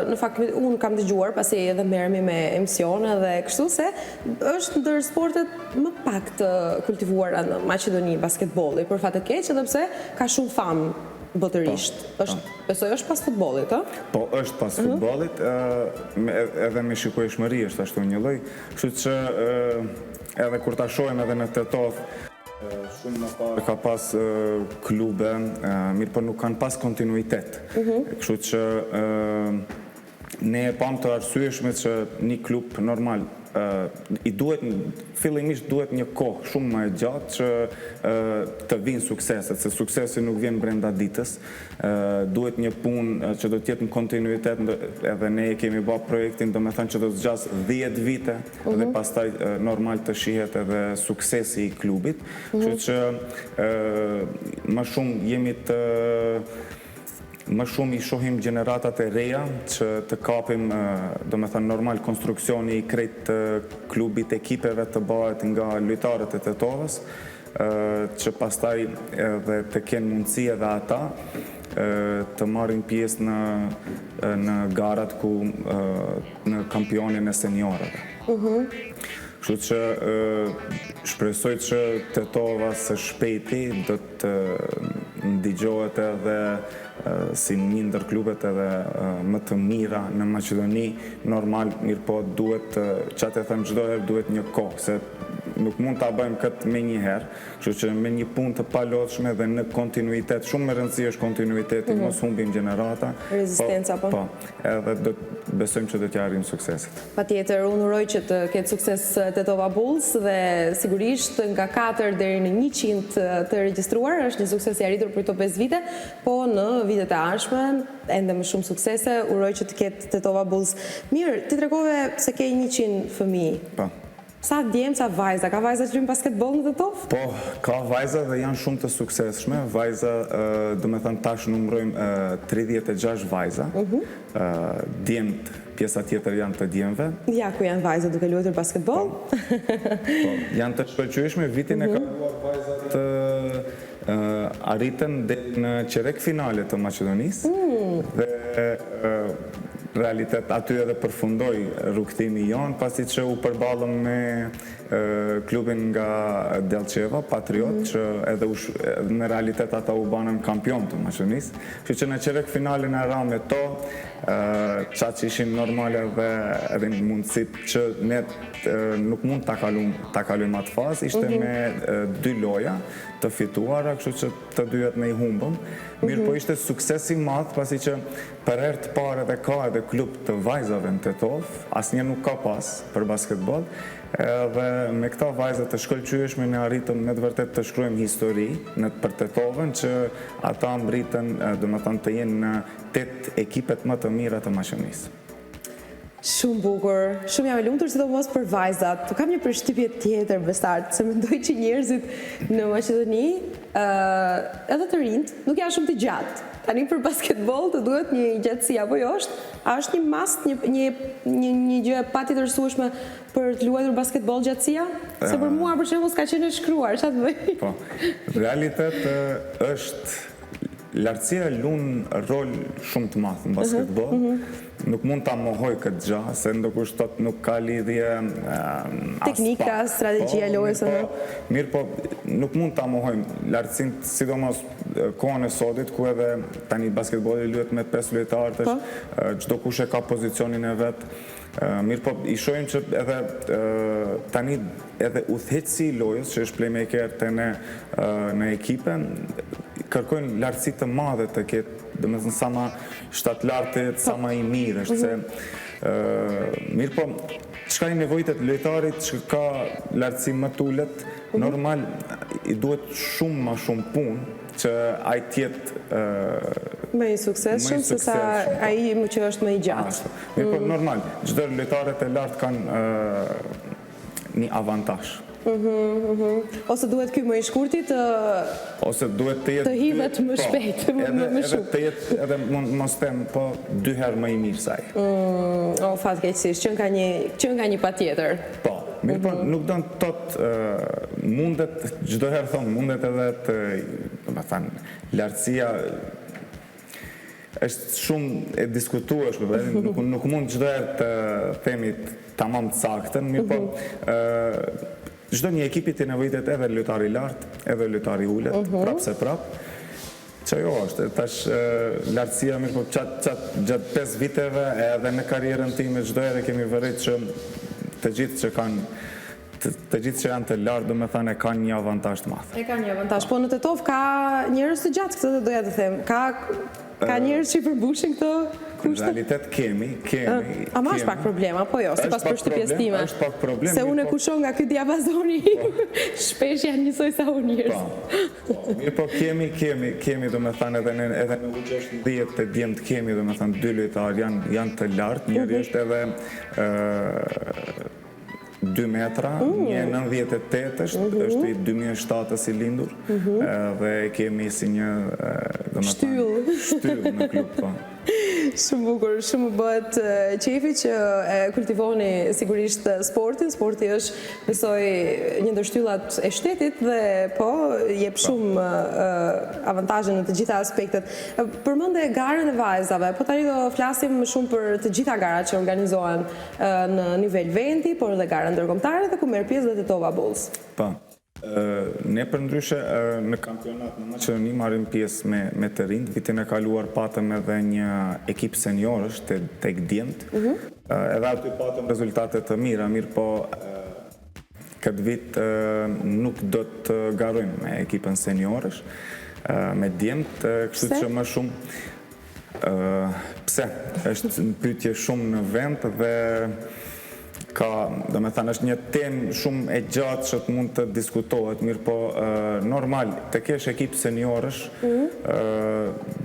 në fakt, unë kam dëgjuar, pasi edhe merremi me emisione dhe kështu se, është ndër sportet më pak të kultivuara në Maqedoni basketbolli, për fat të keq, edhe pse ka shumë famë botërisht. Besoj është pas futbollit, a? Po, është pas futbollit, edhe me shikueshmëri është ashtu një lloj, kështu që edhe kur ta shohim edhe në Tetov, shumë më parë ka pas klube, mirë po nuk kanë pas kontinuitet. Kështu që ne e pam të arsyeshme që një klub normal fillimisht duhet një kohë shumë më e gjatë që të vinë sukseset, se suksesi nuk vjen brenda ditës. Duhet një punë që do t'jetë në kontinuitet, edhe ne kemi bërë projektin, do me thënë që do të zgjasë 10 vite, dhe pastaj normal të shihet edhe suksesi i klubit. Kështu që më shumë jemi më shumë i shohim gjeneratat e reja që të kapim, do me thënë normal, konstruksioni i krejt klubit, ekipeve të bëhet nga lojtarët e Tetovës, që pastaj edhe të kenë mundësi edhe ata të marrin pjesë në garat në kampionin e seniorëve. Kështu që shpresoj që Tetova së shpejti do të ndigjohet edhe si një ndër klubet edhe më të mira në Maqedoni. Normal, mirë po duhet, që atë e thëmë çdo herë, duhet një kohë, se nuk mund ta bëjmë këtë me një herë, kështu që me një punë të palodhshme dhe në kontinuitet, shumë më rëndësi është kontinuiteti, mos humbim gjenerata. Rezistenca, po. Po, edhe besojmë që do t'ja arrijmë sukseset. Patjetër, unë uroj që të ketë sukses Tetova Bulls dhe sigurisht nga 4 deri në 100 të regjistruar, është një sukses i arritur për këto 5 vite, po në vitet e ardhshme ende më shumë suksese, uroj që të ketë Tetova Bulls. Mirë, ti tregove se ke 100 fëmijë. Po. Sa djemë, sa vajza? Ka vajza që luajnë basketbol në Tetov? Po, ka vajza dhe janë shumë të suksesshme. Vajza, do me thënë tash numërojmë 36 vajza. Djemët, pjesa tjetër janë të djemëve. Ja, ku janë vajza duke luajtur basketbol? Po, janë të shkëlqyeshme. Vitin e kaluar vajzat arritën deri në qerek finale të Maqedonisë. Dhe realitet aty edhe përfundoi rrugtimi jonë, pasi që u përballëm me klubin nga Delqeva, Patriot, që edhe në realitet ata u banën kampion të Maqedonisë. Kështu që në qerek finalin e ra me to, qa që ishin normale dhe mundësit që ne nuk mund ta kalujmë atë fazë, ishte me 2 loja të fituara, kështu që të dyjet ne i humbëm. Mirë po ishte suksesi madh, pasi që për herë të parë edhe ka edhe klub të vajzave në Tetov, asnjë nuk ka pas për basketbol, dhe me këta vajzat të shkëlqyeshme ne arritëm me të vërtet të shkruajmë histori për Tetovën që ata mbritën, domethënë të jenë në 8 ekipet më të mira të Maqedonisë. Shumë bukur, shumë jam e lumtur sidomos për vajzat. Kam një përshtypje tjetër Besart, se mendoj që njerëzit në Maqedoni, edhe të rinjt, nuk janë shumë të gjatë. Tani për basketbol të duhet një gjatësi apo jo është? A është një mast, një gjë patjetërsueshme për të luajtur basketbol gjatësia? Se për mua për shembull s'ka qenë e shkruar, çfarë të bëj? Po. Realitet është lartësia lun rol shumë të madh në basketbol. Nuk mund ta mohoj këtë gjë, se ndokush thot nuk ka lidhje teknika, strategjia lojës apo. Mirë, po nuk mund ta mohojmë lartësinë, sidomos kohën e sodit ku edhe tani basketbolli luhet me 5 lojtarë, çdo kush e ka pozicionin e vet. Mirë, po i shohim që edhe tani edhe udhëheqësi i lojës, që është playmaker të në ekipen, kërkojnë lartësi të madhe të ketë, domethënë sa ma shtatlartë, sa ma i mirë është se mirë, po çka i nevojitet lojtarit që ka lartësi më të ulët, normal i duhet shumë më shumë punë që ai të jetë më i suksesshëm se sa ai që është më i gjatë. Mirë, po normal, çdo lojtarët e lartë kanë një avantazh. Ose duhet ky më i shkurti ose duhet të jetë të hidhet më shpejt, më shumë. Të jetë edhe mos them, po 2 herë më i mirë se ai. O fatkeqësisht, që nga një patjetër. Po, mirë, po nuk do të thotë mundet, çdo herë thon, mundet edhe të, domethënë, lartësia është shumë e diskutueshme, nuk mund çdo herë të themi tamam të saktën, mirë, po çdo një ekipi të nevojitet edhe lojtari i lartë, edhe lojtari i ulët, prap se prap. Që jo është, tash lartësia, mirë, po gjatë 5 viteve edhe në karrierën time çdo herë kemi vërejt që të gjithë që janë të lartë, domethënë kanë një avantazh të madh. E kanë një avantazh, po në Tetov ka njerëz të gjatë, këtë doja të them. Ka njerëz që i përmbushin këto kushte? Në realitet kemi. Ama është pak problem, apo jo, sipas përshtypjes time? Është pak problem. Se unë e kushon nga ky diapazoni, shpesh janë njësoj sa unë njerëz. Mirë, po kemi domethënë edhe në U16 të djemt kemi domethënë 2 lojtarë janë të lartë, njëri është edhe 2 metra, një 98 është i 2007 i lindur, dhe kemi si një shtyll në klub, po. Shumë bukur, shumë bëhet qefi që e kultivoni sigurisht sportin. Sporti është, besoj, një ndër shtyllat e shtetit dhe po jep shumë avantazhe në të gjitha aspektet. Përmende garën e vajzave, po tani do flasim më shumë për të gjitha garat që organizohen në nivel vendi, por edhe gara ndërkombëtare dhe ku merr pjesë dhe Tetova Bulls. Po. Ne përndryshe në kampionat në Maqedoni marrim pjesë me të rinjt. Vitin e kaluar patëm edhe një ekip seniorësh tek djemt. Edhe aty patëm rezultate të mira, mirë, po këtë vit nuk do të garojmë me ekipën seniorësh, me djemt, kështu që më shumë pse është një pyetje shumë në vend dhe ka, domethënë, është një temë shumë e gjatë që mund të diskutohet, mirë, po normal, të kesh ekip seniorësh,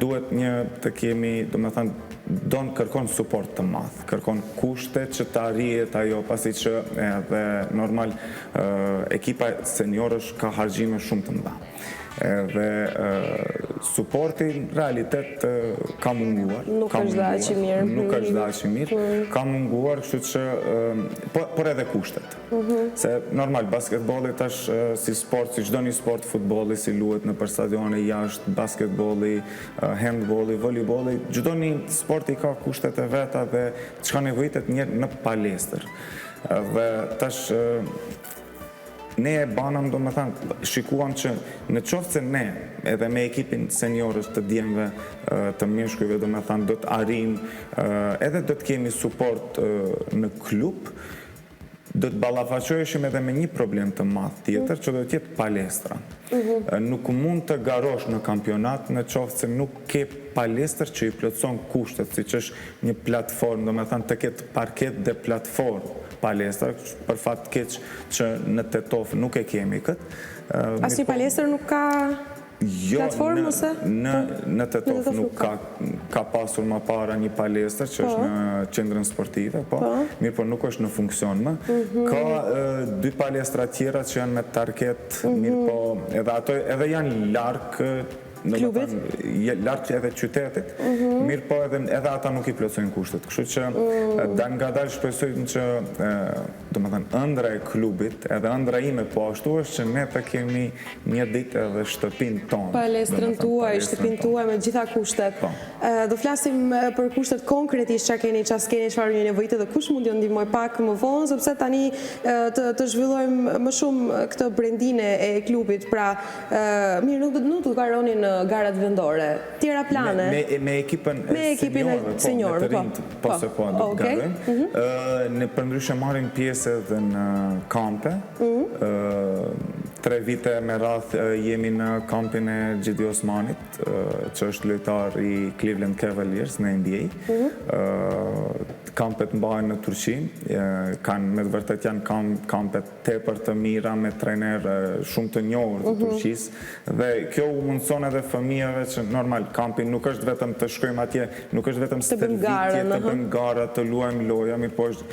duhet një të kemi, domethënë, kërkon suport të madh, kërkon kushte që të arrihet ajo, pasi që edhe normal ekipa seniorësh ka harxime shumë të mëdha. Dhe suporti në realitet ka munguar. Nuk është dhe aq i mirë. Nuk është dhe aq i mirë. Ka munguar, kështu që por edhe kushtet. Se normal basketbolli tash si sport, si çdo një sport, futbolli si luhet nëpër stadione jashtë, basketbolli, handbolli, voleybolli, çdo një sport i ka kushtet e veta dhe çka nevojitet njëri në palestër. Dhe tash ne e banëm, domethënë, shikuam që në qoftë se ne edhe me ekipin seniorës të djemve të mishkujve, domethënë, do të arrijmë, edhe do të kemi suport në klub, do të ballafaqoheshim edhe me një problem të madh tjetër, që do të jetë palestra. Nuk mund të garosh në kampionat në qoftë se nuk ke palestër që i plotëson kushtet, si që është një platformë, do me thënë të ketë parket dhe platformë palestër, për fat keq që në Tetov nuk e kemi këtë. Asnjë palestër nuk ka platformë ose? Në Tetov nuk ka pasur më para një palestër që është në qendrën sportive, mirë po nuk është në funksion më. Ka 2 palestra tjera që janë me target, mirë po edhe ato edhe janë larkë klubit? Larkë edhe qytetit, mirë po edhe ata nuk i plotësojnë kushtet. Kështu që dal nga dal shpresojmë që do me thënë ëndra e klubit, edhe ëndra ime po ashtu është që ne të kemi një ditë edhe shtëpinë tonë. Palestrën tuaj, shtëpinë tuaj me gjitha kushtet. Do flasim për kushtet konkretisht që keni, çfarë një nevojite dhe kush mund t'ju ndihmoj pak më vonë, sepse tani të zhvillojmë më shumë këtë brendine e klubit, pra mirë nuk të garoni në garat vendore. Tjera plane? Me ekipën seniorëve, me të rinjt, po se po do të garojmë. Ne përndryshe marrim pjesë edhe në kampe. 3 vite me radh jemi në kampin e Gjidi Osmanit, që është lojtar i Cleveland Cavaliers në NBA. Kampet mbahen në Turqi, me të vërtet janë kampet tepër të mira me trajner shumë të njohur të Turqisë, dhe kjo u mundson edhe fëmijëve që normal kampi nuk është vetëm të shkojmë atje, nuk është vetëm stërvitje, të bëjmë gara, të luajmë loja, mirë po është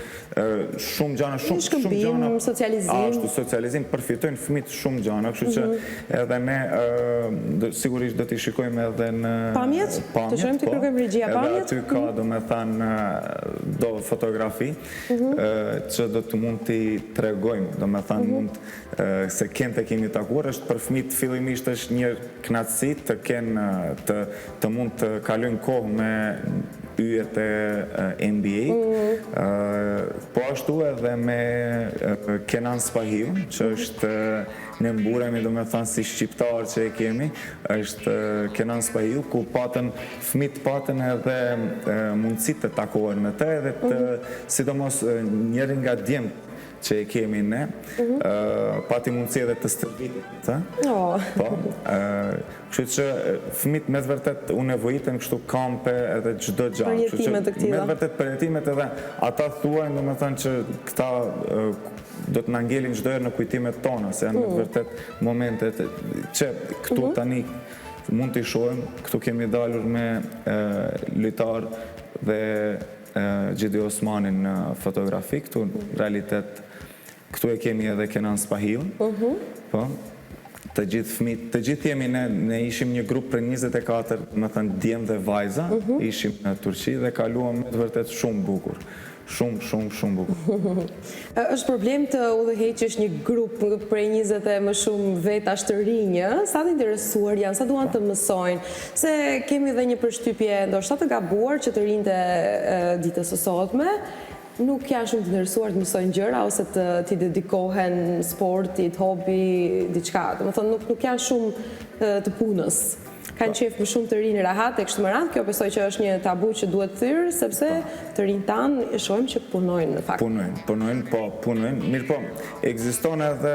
shumë gjana, shkëmbim, socializim. Ashtu, socializim, përfitojnë fëmijët shumë gjana, kështu që edhe ne sigurisht do t'i shikojmë edhe në pamjet, të shojmë të kërkojmë regjia pamjet. Edhe aty ka do me thanë do fotografi që do të mund t'i tregojmë, do me thanë mund se kënë të kemi takuar, është për fëmijët fillimisht është një knatësi të kenë të mund të kalojnë kohë me yjet e NBA, po ashtu edhe me Kenan Spahiu, që është në mburemi do me thanë si shqiptar që e kemi, është Kenan Spahiu, ku fëmijët patën edhe mundësi të takohen me të, edhe të sidomos njëri nga djemt që e kemi ne, pati mundësi edhe të stërvitit. Kështu që fëmijët me të vërtet u nevojiten kështu kampe edhe çdo gjë. Përjetimet të këtilla. Me të vërtet përjetimet edhe ata thuajnë domethënë që këta do të na ngelin çdo herë në kujtimet tona, se janë me të vërtet momentet që këtu tani mund t'i shohim, këtu kemi dalur me lojtar dhe Gjidi Osmanin në fotografi, këtu në realitet këtu e kemi edhe Kenan Spahiun, të gjithë fëmijët, të gjithë jemi ne ishim një grup për 24, me thënë djemë dhe vajza, ishim në Turqi dhe kaluam me të vërtet shumë bukur. Shumë bukur. Është problem të udhëheqësh një grup prej 20 e më shumë vetash të rinj, sa të interesuar janë, sa duan të mësojnë, se kemi dhe një përshtypje ndoshta të gabuar që të rinjtë ditës së sotme nuk janë shumë të interesuar të mësojnë gjëra ose t'i dedikohen sportit, hobi, diçka. Domethënë nuk janë shumë të punës. Kanë qef më shumë të rinë rahat e kështu me radhë. Kjo besoj që është një tabu që duhet thyrë, sepse të rinë tanë e shohim që punojnë në fakt. Punojnë. Mirë po, ekziston edhe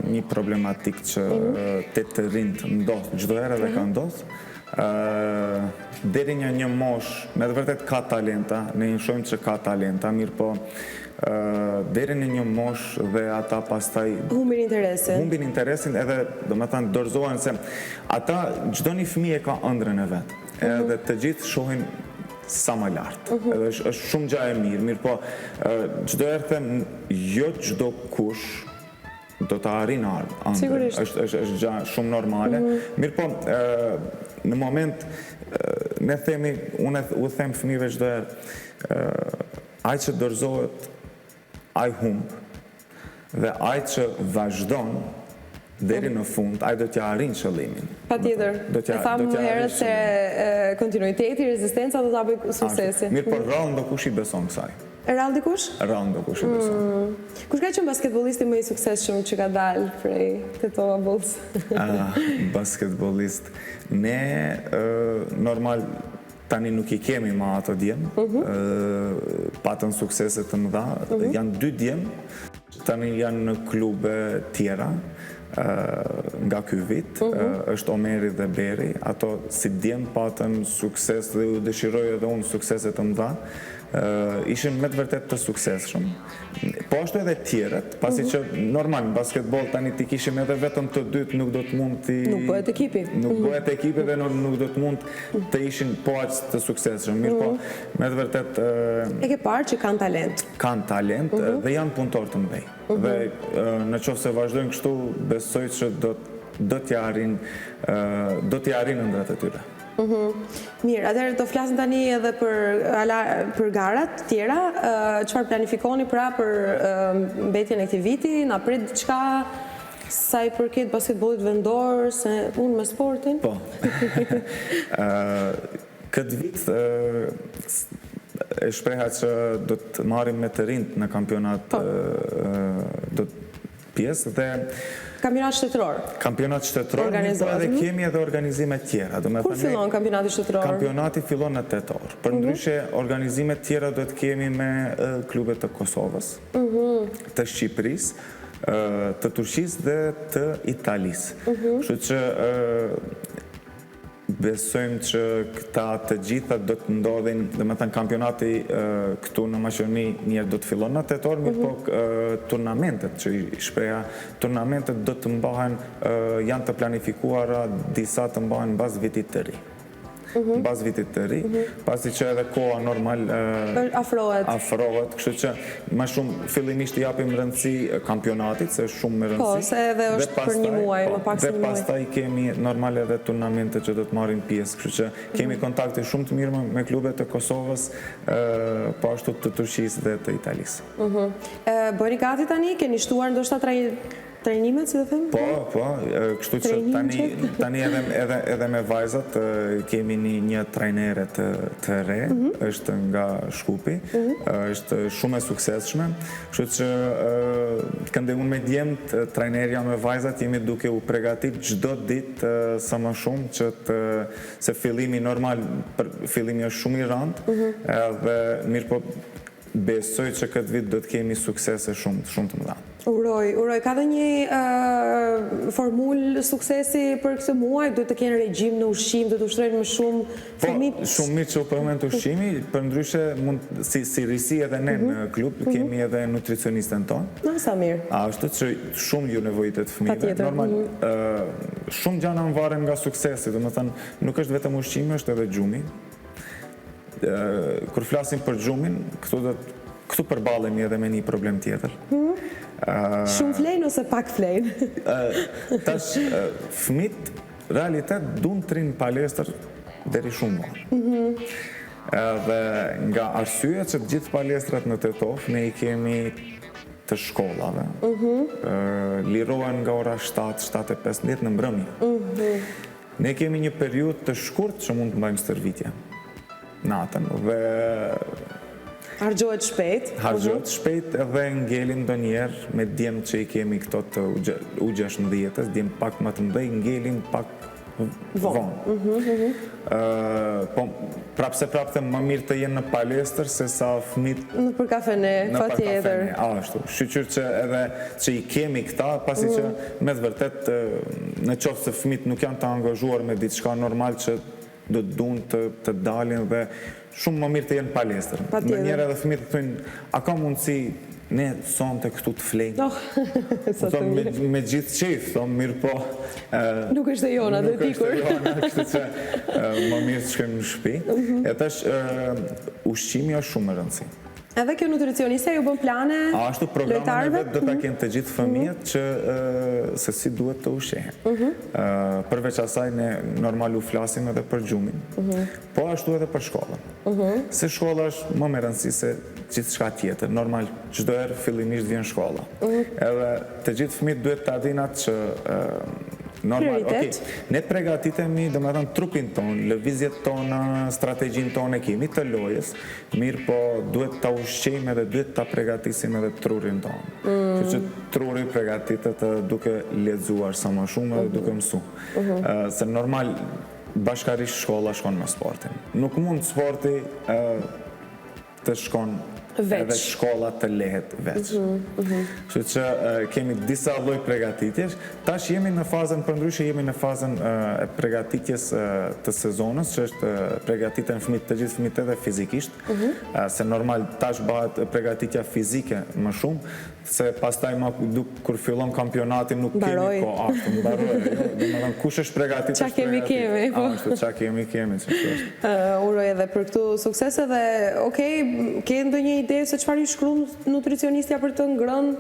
një problematik që të rinë ndodhë, çdo herë edhe ka ndodhë. Deri një mosh, me të vërtet ka talenta, ne shohim që ka talenta, mirë po, deri në një mosh dhe ata pastaj humbin interesin edhe do me thënë dorëzohen se ata çdo një fëmijë ka ëndrrën e vet, edhe të gjithë shohin sa më lart. Edhe është shumë gjë e mirë po çdo herë them jo çdo kush do të arrijë ëndrrën. Është gjë shumë normale. Mirë po në moment ne themi, unë u them fëmijëve çdo herë, ai që dorëzohet ai humb, dhe ai që vazhdon deri në fund, ai do t'ja arrijë qëllimin. Patjetër. E thamë më herët se kontinuiteti, rezistenca do t'a bëjë suksesi. Mirë, por rrallë ndo kush i beson kësaj. Rrallë dikush? Rrallë ndo kush i beson. Kush ka qenë basketbollisti më i suksesshëm që ka dalë prej Tetova Bulls? Basketbollist. Ne normal tani nuk i kemi ma ato djemë, patën sukseset të mëdha, janë 2 djemë, tani janë në klube tjera, nga ky vit, është Omeri dhe Beri. Ato si djem patën sukses dhe u dëshiroj edhe unë sukseset të mëdha. Ishin me të vërtet të suksesshëm. Po ashtu edhe tjerët, pasi që normal në basketbol tani ti kishim edhe vetëm të dytë nuk do të mund të... Nuk bëhet ekipi. Nuk bëhet ekipi dhe nuk do të mund të ishin po aq të suksesshëm. Mirë po, me të vërtet... E ke parë që kanë talent. Kanë talent dhe janë punëtor të mëdhenj. Dhe në qoftë se vazhdojnë kështu, besoj që do t'ja arrin ëndrat e tyre. Mirë, atëherë do flasim tani edhe për garat tjera. Çfarë planifikoni pra për mbetjen e këtij viti? Na prit diçka sa i përket basketbollit vendor, se unë me sportin? Po. Këtë vit e shpreha që do të marrim me të rinjt në kampionat pjesë dhe Kampionat shtetëror. Kampionat shtetëror, po edhe kemi edhe organizime tjera. Kur fillon kampionati shtetëror? Kampionati fillon në tetor. Për ndryshe, organizime tjera do të kemi me klubet të Kosovës, të Shqipërisë, të Turqisë dhe të Italisë. Kështu që besojmë që këta të gjitha do të ndodhin, dhe me thënë kampionati këtu në Maqedoni njerë do të fillon në tetor, mirë po turnamentet që i shpreha, turnamentet do të mbahen, janë të planifikuara, disa të mbahen në bazë vitit të ri. Në bazë vitit të ri, pasi që edhe koha normal afrohet, kështu që ma shumë fillimisht i japim rëndësi kampionatit, se shumë me rëndësi. Po, se edhe është për një muaj, më pak se një muaj. Dhe pastaj kemi normal edhe turnamente që do të marrin pjesë, kështu që kemi kontakte shumë të mirë me klubet të Kosovës, po ashtu të Turqisë dhe të Italisë. Bëni gati tani, keni shtuar ndoshta trajnimet, si dhe them? Po, kështu që tani edhe me vajzat kemi një trajnere të re, është nga Shkupi, është shumë e suksesshme, kështu që kënde unë me djemt, trajnerja me vajzat jemi duke u pregatit çdo ditë sa më shumë që se fillimi normal, fillimi është shumë i rëndë, dhe mirë po besoj që këtë vit do të kemi suksese shumë të mëdha. Uroj, ka dhe një formul suksesi për këtë muaj? Duhet të kenë regjim në ushqim, duhet të ushtrojnë më shumë fëmijë? Po, shumë mirë që u përmend ushqimi, për ndryshe si risi edhe ne në klub, kemi edhe nutricionistën tonë. Sa mirë. Ashtu që shumë ju nevojitet fëmijëve. Normal, shumë gjana në varen nga suksesi, dhe më thënë, nuk është vetëm ushqimi, është edhe gjumi. Kur flasim për gjumin, këtu përbalemi edhe me një problem tjetër. Shumë flejnë ose pak flejnë? Tash, fëmit, realitet, dunë të rinë palestër deri shumë më. Dhe nga arsye që gjithë palestrat në Tetov, ne i kemi të shkollave. Lirohen nga ora 7:15 në mbrëmje. Ne kemi një periudhë të shkurt që mund të mbajmë stërvitje natën dhe harxhohet shpejt edhe ngelim ndonjëherë me djemt që i kemi këto të U16-s, djemt pak më të mëdhenj, ngelim pak vonë. Po, prapse them më mirë të jenë në palestër se sa fëmijët për kafene, patjetër. Ashtu, shqyqyr që edhe që i kemi këta, pasi që me të vërtet në qoftë se fëmijët nuk janë të angazhuar me diçka normal që do të dunë të dalin dhe shumë më mirë të jenë palestër. Në njerë edhe fëmijët të thujnë, a ka mundësi ne sonte këtu të flejnë? Me gjithë qef, thonë mirë po... Nuk është e jona dhe tikur. Nuk është e jona, kështë që më mirë të shkojmë në shtëpi. E tash, ushqimi është shumë më rëndësi. Edhe kjo nutricioniste ju bën plane lojtarëve? Ashtu programën e vetë do ta kenë të gjithë fëmijët që se si duhet të ushqehen. Përveç asaj ne normal u flasim edhe për gjumin, po ashtu edhe për shkollën. Se shkolla është më me rëndësi se gjithçka tjetër. Normal çdo herë fillimisht vjen shkolla. Edhe të gjithë fëmijët duhet ta dinë atë që normal, ne pregatitemi, dhe me thënë, trupin tonë, lëvizjet tonë, strategjin tonë e kemi të lojës, mirë po duhet të ushqejmë edhe duhet të pregatisim edhe trurin tonë. Që truri pregatitet duke lexuar sa më shumë edhe duke mësu. Se normal, bashkarisht shkolla shkon me sportin. Nuk mund sporti të shkon edhe shkolla të lehet veç. Kështu që kemi disa lloj përgatitjesh. Tash jemi në fazën, përndryshe jemi në fazën e përgatitjes të sezonës, që është përgatitja në fëmijët, të gjithë fëmijët edhe fizikisht, se normal tash bëhet përgatitja fizike më shumë, se pastaj kur fillon kampionati nuk kemi kohë ashtu, mbaroj. Domethënë kush është përgatitur? Çka kemi. Ashtu çka kemi, ç'është. Uroj edhe për këtu suksese dhe ke ndonjë ide se çfarë ju shkruan nutricionistja për të ngrënë?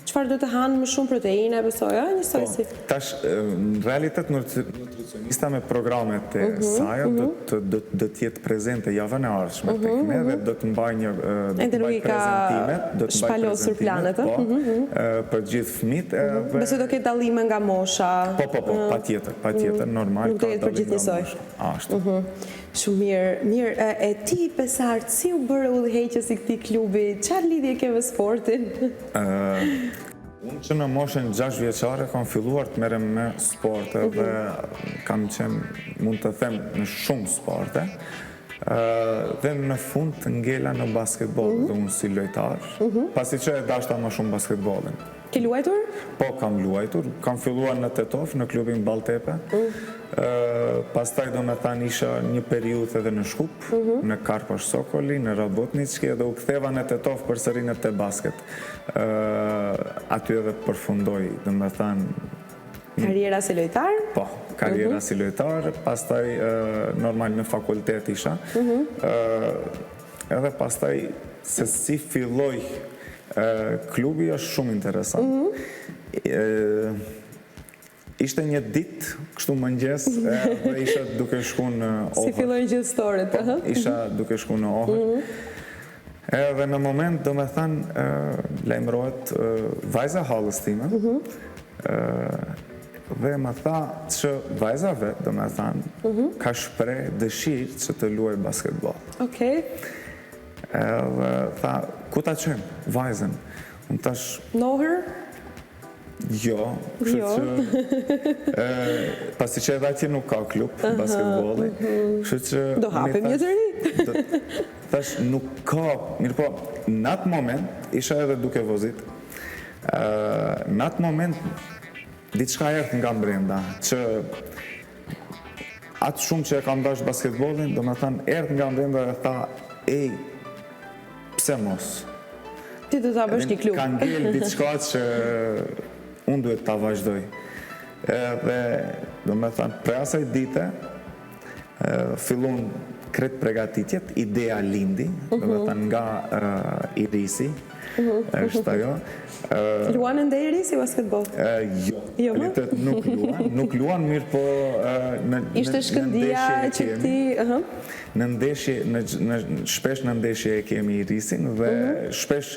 Çfarë do të hanë më shumë proteine, besoj, njësoj si? Tash, në realitet, nutricionista me programet e saj do t'jetë prezente javën e ardhshme tek ne dhe do të mbaj prezentimet, për gjithë fëmijët. Besoj do ketë dallime nga mosha? Po, patjetër, normal. Nuk do jetë për gjithë njësoj? Ashtu. Shumë mirë. E ti, Pesart, si u bërë udhëheqës i këtij klubi? Çfarë lidhje ke me sportin? Unë që në moshën 6 vjeçare kam filluar të merrem me sporte dhe kam qenë, mund të them, në shumë sporte. Dhe në fund të ngela në basketbol dhe unë si lojtar, pasi që e dashta më shumë basketbolin. Ke luajtur? Po, kam luajtur. Kam filluar në Tetov, në klubin Balltepe. Pastaj do me thanë isha një periudhë edhe në Shkup, në Karpash Sokoli, në Rabotnički, dhe u ktheva në Tetov përsëri në te basket. Aty edhe përfundoj, do me thanë... Karriera si lojtar? Po, karriera si lojtar, pastaj normal në fakultet isha. Edhe pastaj se si filloj klubi është shumë interesant. Ishte një ditë, kështu mëngjes, dhe isha duke shku në Ohër. Si filloj gjithë storit, Isha duke shku në Ohër. Edhe në moment, do me thanë, lajmërohet vajza halës time, dhe më tha që vajza vetë, do me thanë, ka shprej dëshirë që të luaj basketbol. Okej. Edhe tha, ku ta qenë, vajzën? Unë tash... Nohër? Jo, kështu që... Pasi që edhe atje nuk ka klub basketbolli, kështu që... Do hapim një të ri? Tash nuk ka, mirë po, në atë moment, isha edhe duke vozit, në atë moment, diçka erdhë nga brenda, që atë shumë që e kam dash basketbollin, do me thanë, erdhë nga brenda dhe tha, ej, pse mos? Ti do ta bësh një klub. Ka ngel diçka që unë duhet ta vazhdoj. Dhe, do me thanë, pre asaj dite, fillun kretë pregatitjet, idea lindi, do me thanë nga Irisi, është ajo. Luan ende Irisi basketbol? Jo, nuk luan, mirë po... Ishte Shkëndia që ti... Në ndeshje, shpesh në ndeshje e kemi Irisin dhe shpesh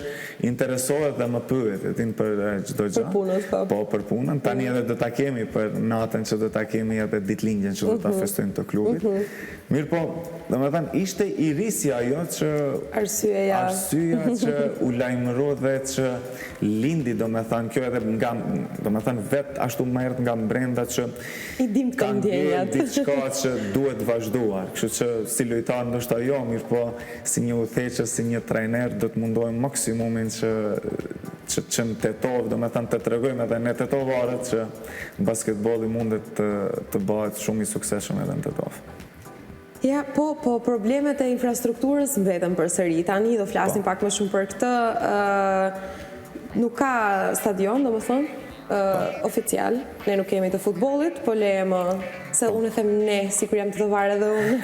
interesohet dhe më pyet e tin për çdo gjë. Për punën, po, për punën. Tani edhe do ta kemi për natën që do ta kemi edhe ditëlindjen që do ta festojmë të klubit. Mirë po, domethënë ishte Irisi ajo që arsyeja që u lajmëroi dhe që lindi, domethënë kjo edhe nga, domethënë vet ashtu më erdhi nga brenda që i dim të ndjenjat. Diçka që duhet vazhduar. Kështu që si lojtar ndoshta jo, mirë po si një udhëheqës, si një trajner do të mundohem maksimumin që në Tetov, do me thënë të tregojmë edhe në Tetovarët që basketbolli mundet të bëhet shumë i suksesshëm edhe në Tetov. Ja, po problemet e infrastrukturës mbeten përsëri. Tani do flasim pak më shumë për këtë. Nuk ka stadion, do më thënë, oficial. Ne nuk kemi të futbollit, po lejmë, se unë e them ne, si kur jam të Tetovar edhe unë.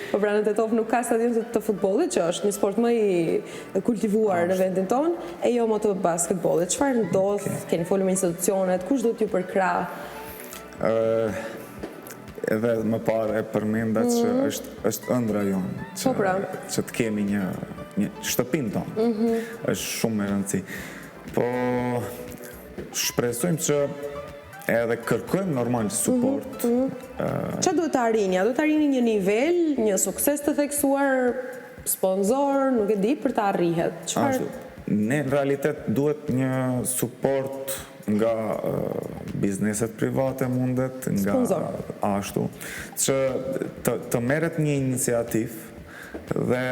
Po pra në Tetov nuk ka stadion të futbollit, që është një sport më i kultivuar në vendin tonë, e jo më të basketbollit. Çfarë ndodh? Keni folur me institucionet? Kush do t'ju përkra? Edhe më parë e përmenda që është ëndra jonë, që të kemi një shtëpin tonë, është shumë e rëndësi. Po shpresojmë që edhe kërkojmë normal suport. Që duhet të arrinja? Duhet të arrini një nivel, një sukses të theksuar, sponsor, nuk e di, për të arrihet? Ne në realitet duhet një suport nga bizneset private mundet, nga ashtu, që të merret një iniciativ dhe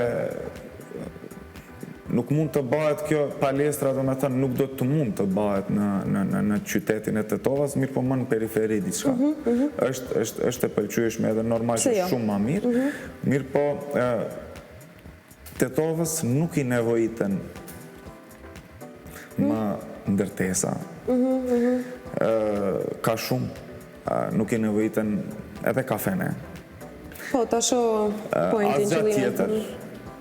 nuk mund të bëhet kjo palestra, do me thënë, nuk do të mund të bëhet në qytetin e Tetovës, mirë po më në periferi diçka. Është e pëlqyeshme edhe normal që shumë ma mirë. Mirë po, Tetovës nuk i nevojiten më ndërtesa. Ka shumë, nuk i nevojiten edhe kafene. Po, ta sho pointin Asgja qëllimin. tjetër,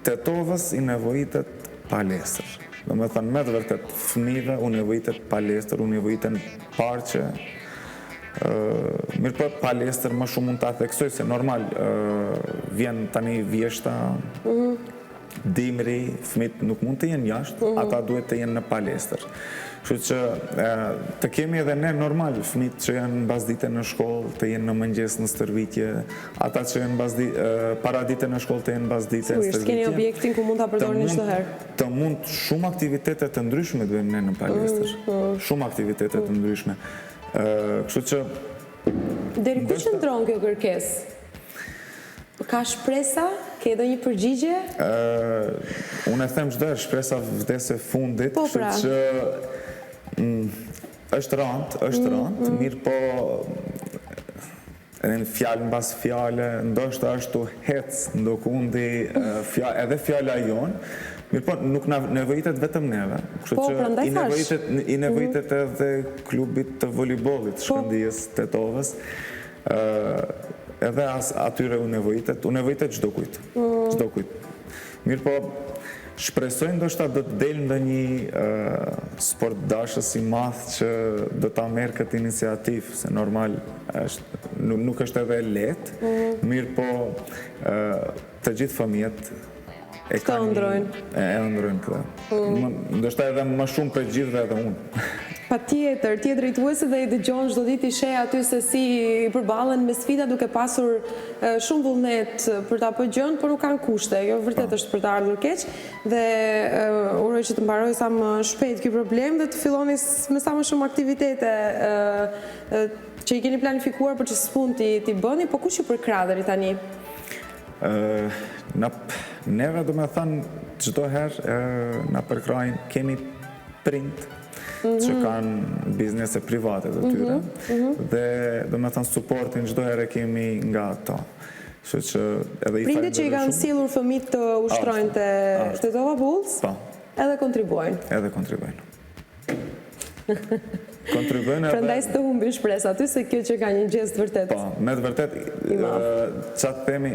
Tetovës i nevojitet palestër. Do me thënë, me të vërtet, fëmijëve u nevojitet palestër, u nevojiten parqe. Mirë po palestër më shumë mund të theksoj, se normal vjen tani vjeshta, dimri, fëmijët nuk mund të jenë jashtë, ata duhet të jenë në palestër. Kështu që të kemi edhe ne normal, fëmijët që janë mbasdite në shkollë, të jenë në mëngjes në stërvitje, ata që janë paradite në shkollë të jenë mbasdite në Sigurisht, stërvitje. keni objektin ku mund ta përdorni çdo herë. Të mund shumë aktivitete të ndryshme të bëjmë ne në palestër. Shumë aktivitete të ndryshme. Kështu që Deri ku qëndron kjo kërkesë? Ka shpresa? Ke ndonjë përgjigje? Unë e them çdo herë, shpresa vdes e fundit, Po, kështu pra. që është rënd, mirë po edhe në fjalë mbas fjale, ndoshta është u hec ndokundi edhe fjala jonë, mirë po nuk na nevojitet vetëm neve. Kështu Po, që prandaj thash. i nevojitet edhe klubit të voleybollit Shkëndijës Tetovës. Edhe atyre u nevojitet çdo kujt. Çdo kujt. Mirë po, shpresoj ndoshta do të del ndonjë sportdashës i madh që do ta merr këtë iniciativë, se normal nuk është edhe lehtë, mirë po të gjithë fëmijët e ëndrojnë. E ëndrojnë këtë. Ndoshta edhe më shumë për gjithë edhe unë. Patjetër, ti je drejtuesi dhe i dëgjon çdo ditë i sheh aty se si përballen me sfida duke pasur shumë vullnet për ta bërë gjën, por nuk kanë kushte. Jo vërtet është për të ardhur keq dhe uroj që të mbaroj sa më shpejt ky problem dhe të filloni me sa më shumë aktivitete që i keni planifikuar por që s'mund t'i bëni, po kush ju përkrah deri tani? Neve do me thënë çdo herë na përkrajnë, kemi print që kanë biznese private të tyre dhe do me thënë supportin çdo herë kemi nga ato. Kështu që edhe i Prindit që i kanë sillur fëmijët të ushtrojnë te Tetova Bulls, edhe kontribuojnë. Edhe kontribuojnë. Kontribuojnë edhe... Prandaj s'të humbi shpresë aty se kjo që ka një gest vërtet. Po, me të vërtet, çfarë themi,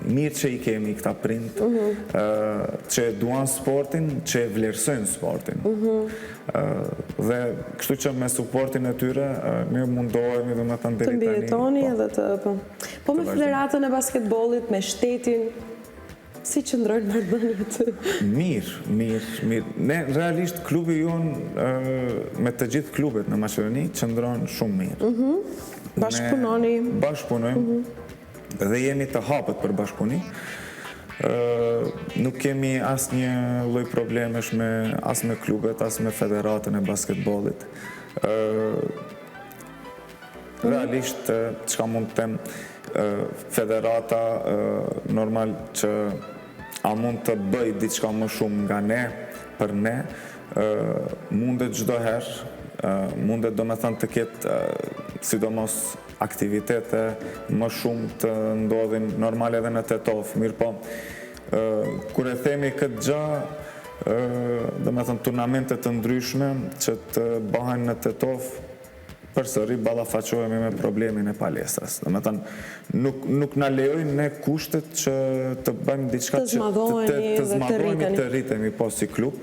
mirë që i kemi këta prind, që e duan sportin, që e vlerësojnë sportin. Dhe kështu që me supportin e tyre, ne mundohemi dhe me thënë deri tani. Të mbijetoni edhe të... Po me federatën e basketbollit, me shtetin, si qëndrojnë marrëdhëniet? Mirë. Ne, realisht, klubi jonë, me të gjithë klubet në Maqedoni, qëndron shumë mirë. Bashkëpunoni? Bashkëpunojmë, dhe jemi të hapët për bashkëpuni. Nuk kemi asnjë lloj problemesh as me klubet, as me federatën e basketbollit. Realisht, çka mund të them, federata normal që a mund të bëj diçka më shumë nga ne, për ne, mundet çdo herë, mundet do me thënë të ketë sidomos aktivitete më shumë të ndodhin normal edhe në Tetov, mirë po, kur e themi këtë gjë, do me thënë turnamente të ndryshme që të bëhen në Tetov, përsëri ballafaqohemi me problemin e palestras. Do me thënë, nuk na lejojnë ne kushtet që të bëjmë diçka që të zmadhojmë të rritemi po si klub.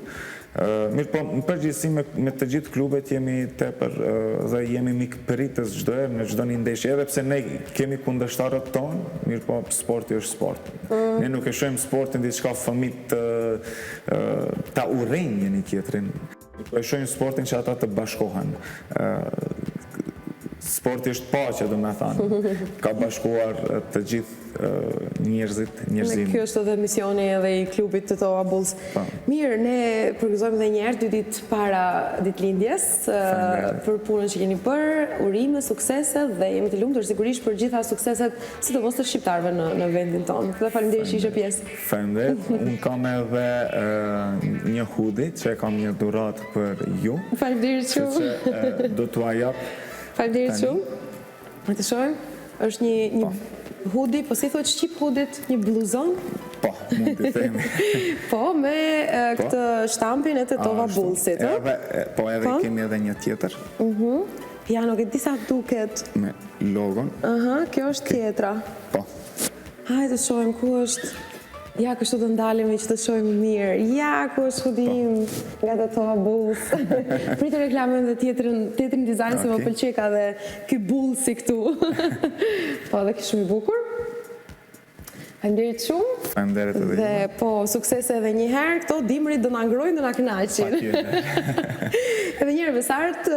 Mirë po, në përgjithësi me të gjithë klubet jemi tepër dhe jemi mikpritës çdo herë në çdo një ndeshje, edhe pse ne kemi kundërshtarët tonë, mirë po, sporti është sport. Ne nuk e shohim sportin diçka fëmijët ta urrejnë njëri tjetrin. E shohim sportin që ata të bashkohen. sporti është paqe, do me thënë. Ka bashkuar të gjithë njerëzimin. Kjo është edhe misioni edhe i klubit të Tova Bulls. Mirë, ne përgëzojmë dhe njerë 2 ditë para ditëlindjes për punën që keni bërë, urime, suksese dhe jemi të lumtur sigurisht për gjitha sukseset, sidomos të shqiptarëve në vendin tonë. Dhe faleminderit që ishe pjesë. Faleminderit. Unë kam edhe një hudi që kam një dhuratë për ju. Faleminderit shumë. Që do t'ua jap. Faleminderit shumë. Më të shohim, është një hudi, po si thuhet shqip hudit, një bluzon? Po, mund t'i themi. Po, me këtë shtampin e të Tova Bullsit, Po, edhe kemi edhe një tjetër. Ja, nuk e disa duket. Me logon. Kjo është tjetra. Po. Hajde të shohim ku është. Ja, kështu të ndalemi që të shohim mirë. Ja, ku është hudim nga të Tova Bulls. Pritë reklamën dhe tjetërin dizajn se më pëlqeka dhe ky Bullsi këtu. Po, dhe kështë shumë i bukur. Faleminderit shumë. Faleminderit edhe ju. Dhe po, suksese edhe një herë, këto dimrit do na ngrojnë, do na kënaqin. Edhe një herë besart,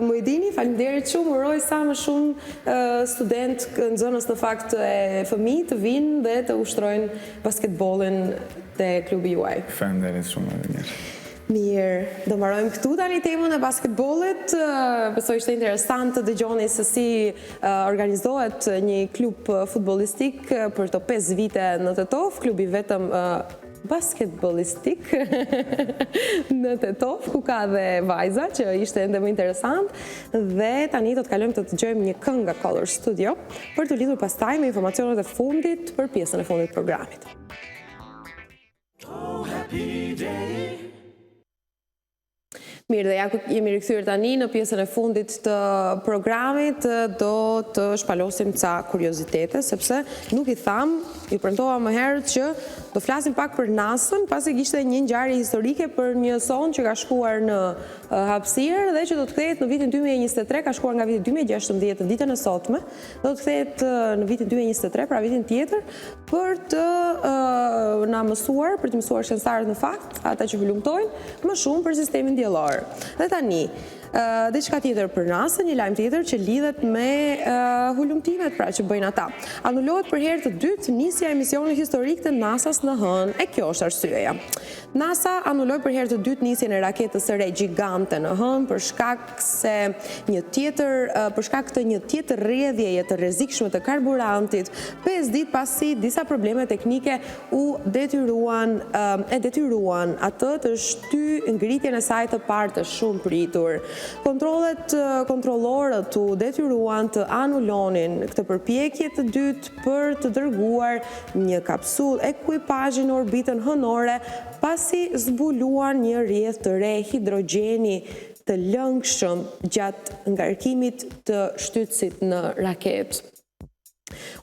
më i dini, faleminderit shumë, uroj sa më shumë student në zonës në fakt e fëmijë të vinë dhe të ushtrojnë basketbollin te klubi juaj. Faleminderit shumë edhe një herë. Mirë, do mbarojmë këtu tani temën e basketbollit. Besoj ishte interesant të dëgjoni se si organizohet një klub futbollistik për të 5 vite në Tetov, klubi vetëm basketbollistik në Tetov, ku ka dhe vajza, që ishte ende më interesant. Dhe tani do të kalojmë të dëgjojmë një këngë nga Color Studio për të lidhur pastaj me informacionet e fundit për pjesën e fundit të programit. Oh, happy day. Mirë, dhe ja ku jemi rikthyer tani në pjesën e fundit të programit, do të shpalosim ca kuriozitete, sepse nuk i tham, ju premtova më herët që do flasim pak për NASA-n, pasi kishte një ngjarje historike për një son që ka shkuar në hapësirë dhe që do të kthehet në vitin 2023, ka shkuar nga viti 2016 në ditën e sotme, do të kthehet në vitin 2023, pra vitin tjetër, për të na mësuar, për të mësuar shkencëtarët në fakt, ata që hulumtojnë, më shumë për sistemin diellor. Dhe tani, diçka tjetër për NASA, një lajm tjetër që lidhet me hulumtimet pra që bëjnë ata. Anulohet për herë të dytë nisja e misionit historik të NASA-s në hënë, e kjo është arsyeja. NASA anuloi për herë të dytë nisjen e raketës së re gjigante në hënë për shkak të një tjetër rrjedhjeje të rrezikshme të karburantit, 5 ditë pasi disa probleme teknike detyruan atë të shty ngritjen e saj të parë të shumë pritur. Kontrollorët u detyruan të anulonin këtë përpjekje të dytë për të dërguar një kapsullë ekuipazhi në orbitën hënore pasi zbuluan një rrjedhë të re hidrogjeni të lëngshëm gjatë ngarkimit të shtytësit në raketë.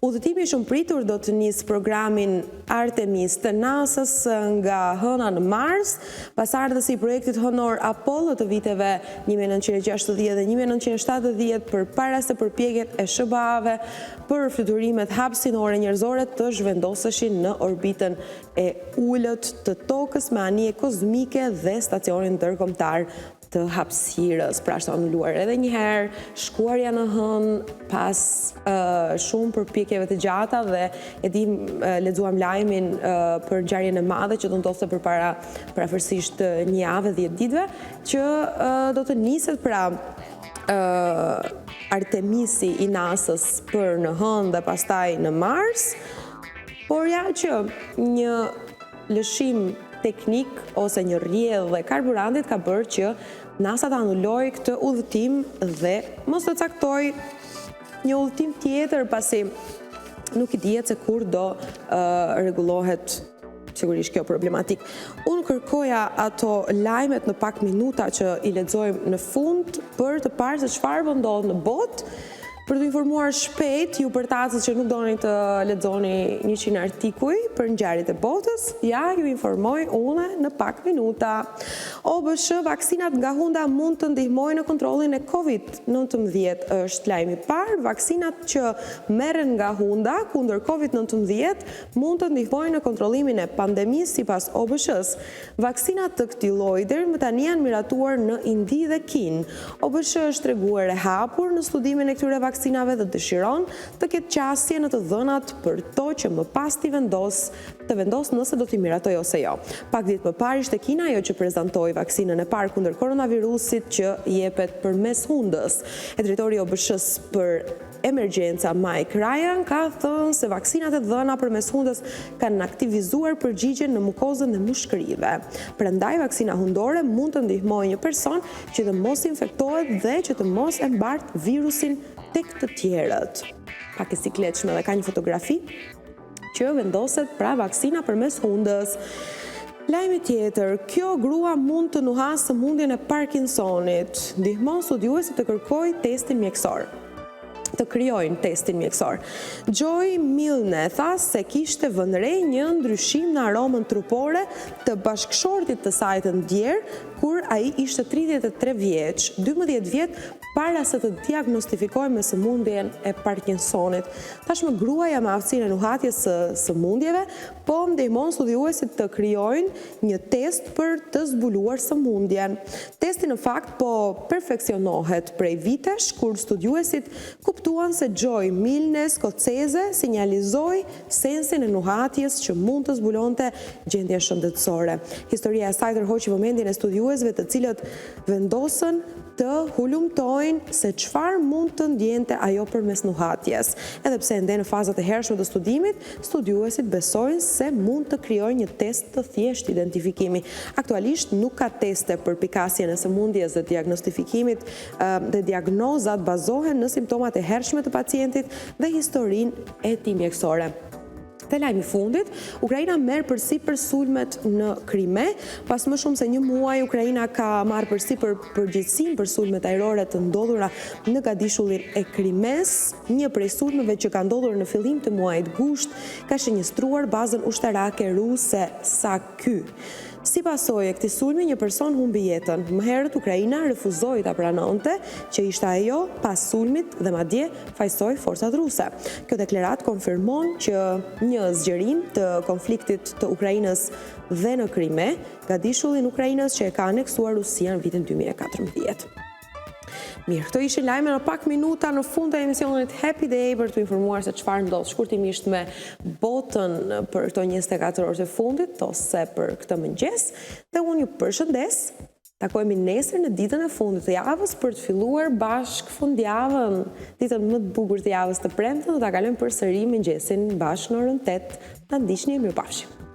Udhëtimi shumë pritur do të nisë programin Artemis të NASA-s nga hëna në Mars, pasardhësi i projektit hënor Apollo të viteve 1960 dhe 1970 përpara se përpjekjet e SBA-ve për fluturimet hapësinore njerëzore të zhvendoseshin në orbitën e ulët të tokës me anije kozmike dhe stacionin ndërkombëtar të hapësirës, pra është anuluar edhe një herë shkuarja në hënë pas shumë përpjekjeve të gjata dhe lexuam lajmin për ngjarjen e madhe që do ndodhte përpara afërsisht një javë 10 ditëve që do të niset pra Artemisi i NASA-s për në hënë dhe pastaj në Mars, por ja që një lëshim teknik ose një rrjedhë dhe karburantit ka bërë që NASA të anulloj këtë udhëtim dhe mos të caktoj një udhëtim tjetër pasi nuk i dihet se kur do rregullohet sigurisht kjo problematik. Unë kërkoja ato lajmet në pak minuta që i lexojmë në fund për të parë se çfarë po ndodh në botë Për të informuar shpejt, ju përtacës që nuk doni të lexoni 100 artikuj për ngjarjet e botës, ja ju informoj unë në pak minuta. OBSH, vaksinat nga hunda mund të ndihmojnë në kontrollin e COVID-19 është lajmi i parë. Vaksinat që merren nga hunda kundër COVID-19 mund të ndihmojnë në kontrollimin e pandemisë sipas OBSH-s. Vaksinat të këtij lloji deri më tani janë miratuar në Indi dhe Kinë. OBSH është treguar e hapur në studimin e këtyre vaksinave dhe dëshiron të ketë qasje në të dhënat për to që më pas të vendos nëse do t'i miratoj ose jo. Pak ditë më parë ishte Kina ajo që prezantoi vaksinën e parë kundër koronavirusit që jepet përmes hundës. E drejtori i OBSH-s për emergjenca Mike Ryan ka thënë se vaksinat e dhëna përmes hundës kanë aktivizuar përgjigjen në mukozën e mushkërive. Prandaj vaksina hundore mund të ndihmojë një person që të mos infektohet dhe që të mos e mbart virusin tek të tjerët. Pak e sikletshme dhe ka një fotografi që vendoset pra vaksina përmes hundës. Lajmi tjetër, kjo grua mund të nuhasë sëmundjen e Parkinsonit. Ndihmon studiuesit të kërkojë testin mjekësor. Të kryojnë testin mjekësor. Joy Milne tha se kishte vënë re një ndryshim në aromën trupore të bashkëshortit të saj të ndjer, kur ai ishte 33 vjeç, 12 vjet para se të diagnostifikohej me sëmundjen e Parkinsonit. Tashmë gruaja me aftësinë e nuhatjes së sëmundjeve po ndihmon studiuesit të krijojnë një test për të zbuluar sëmundjen. Testi në fakt po perfeksionohet prej vitesh kur studiuesit kuptuan se Joy Milne skoceze sinjalizoi sensin e nuhatjes që mund të zbulonte gjendjen shëndetësore. Historia e saj tërhoqi vëmendjen e studiuesve të cilët vendosën të hulumtojnë se çfarë mund të ndjente ajo përmes nuhatjes. Edhe pse ende në fazat e hershme të studimit, studiuesit besojnë se mund të krijojnë një test të thjeshtë identifikimi. Aktualisht nuk ka teste për pikasjen e sëmundjes dhe diagnostifikimit dhe diagnozat bazohen në simptomat e hershme të pacientit dhe historinë e tij mjekësore. Te lajmi fundit, Ukraina merr përsipër sulmet në Krime. Pas më shumë se një muaj, Ukraina ka marrë përsipër përgjegjësinë për sulmet ajrore të ndodhura në Gadishullin e Krimes. Një prej sulmeve që ka ndodhur në fillim të muajit gusht ka shënjestruar bazën ushtarake ruse Saky. Si pasojë e këtij sulmi, një person humbi jetën. Më herët Ukraina refuzoi ta pranonte që ishte ajo pas sulmit dhe madje fajsoi forcat ruse. Kjo deklarat konfirmon që një zgjerim të konfliktit të Ukrainës dhe në Krime, Gadishullin Ukrainës që e ka aneksuar Rusia në vitin 2014. Mirë, këto ishin lajme në pak minuta në fund të emisionit Happy Day për të informuar se çfarë ndodh shkurtimisht me botën për këto 24 orë të fundit ose për këtë mëngjes. Dhe unë ju përshëndes. Takohemi nesër në ditën e fundit të javës për të filluar bashk fundjavën, ditën më të bukur të javës të premten, do ta kalojmë përsëri mëngjesin bashkë në orën 8. Ta ndiqni, mirupafshim.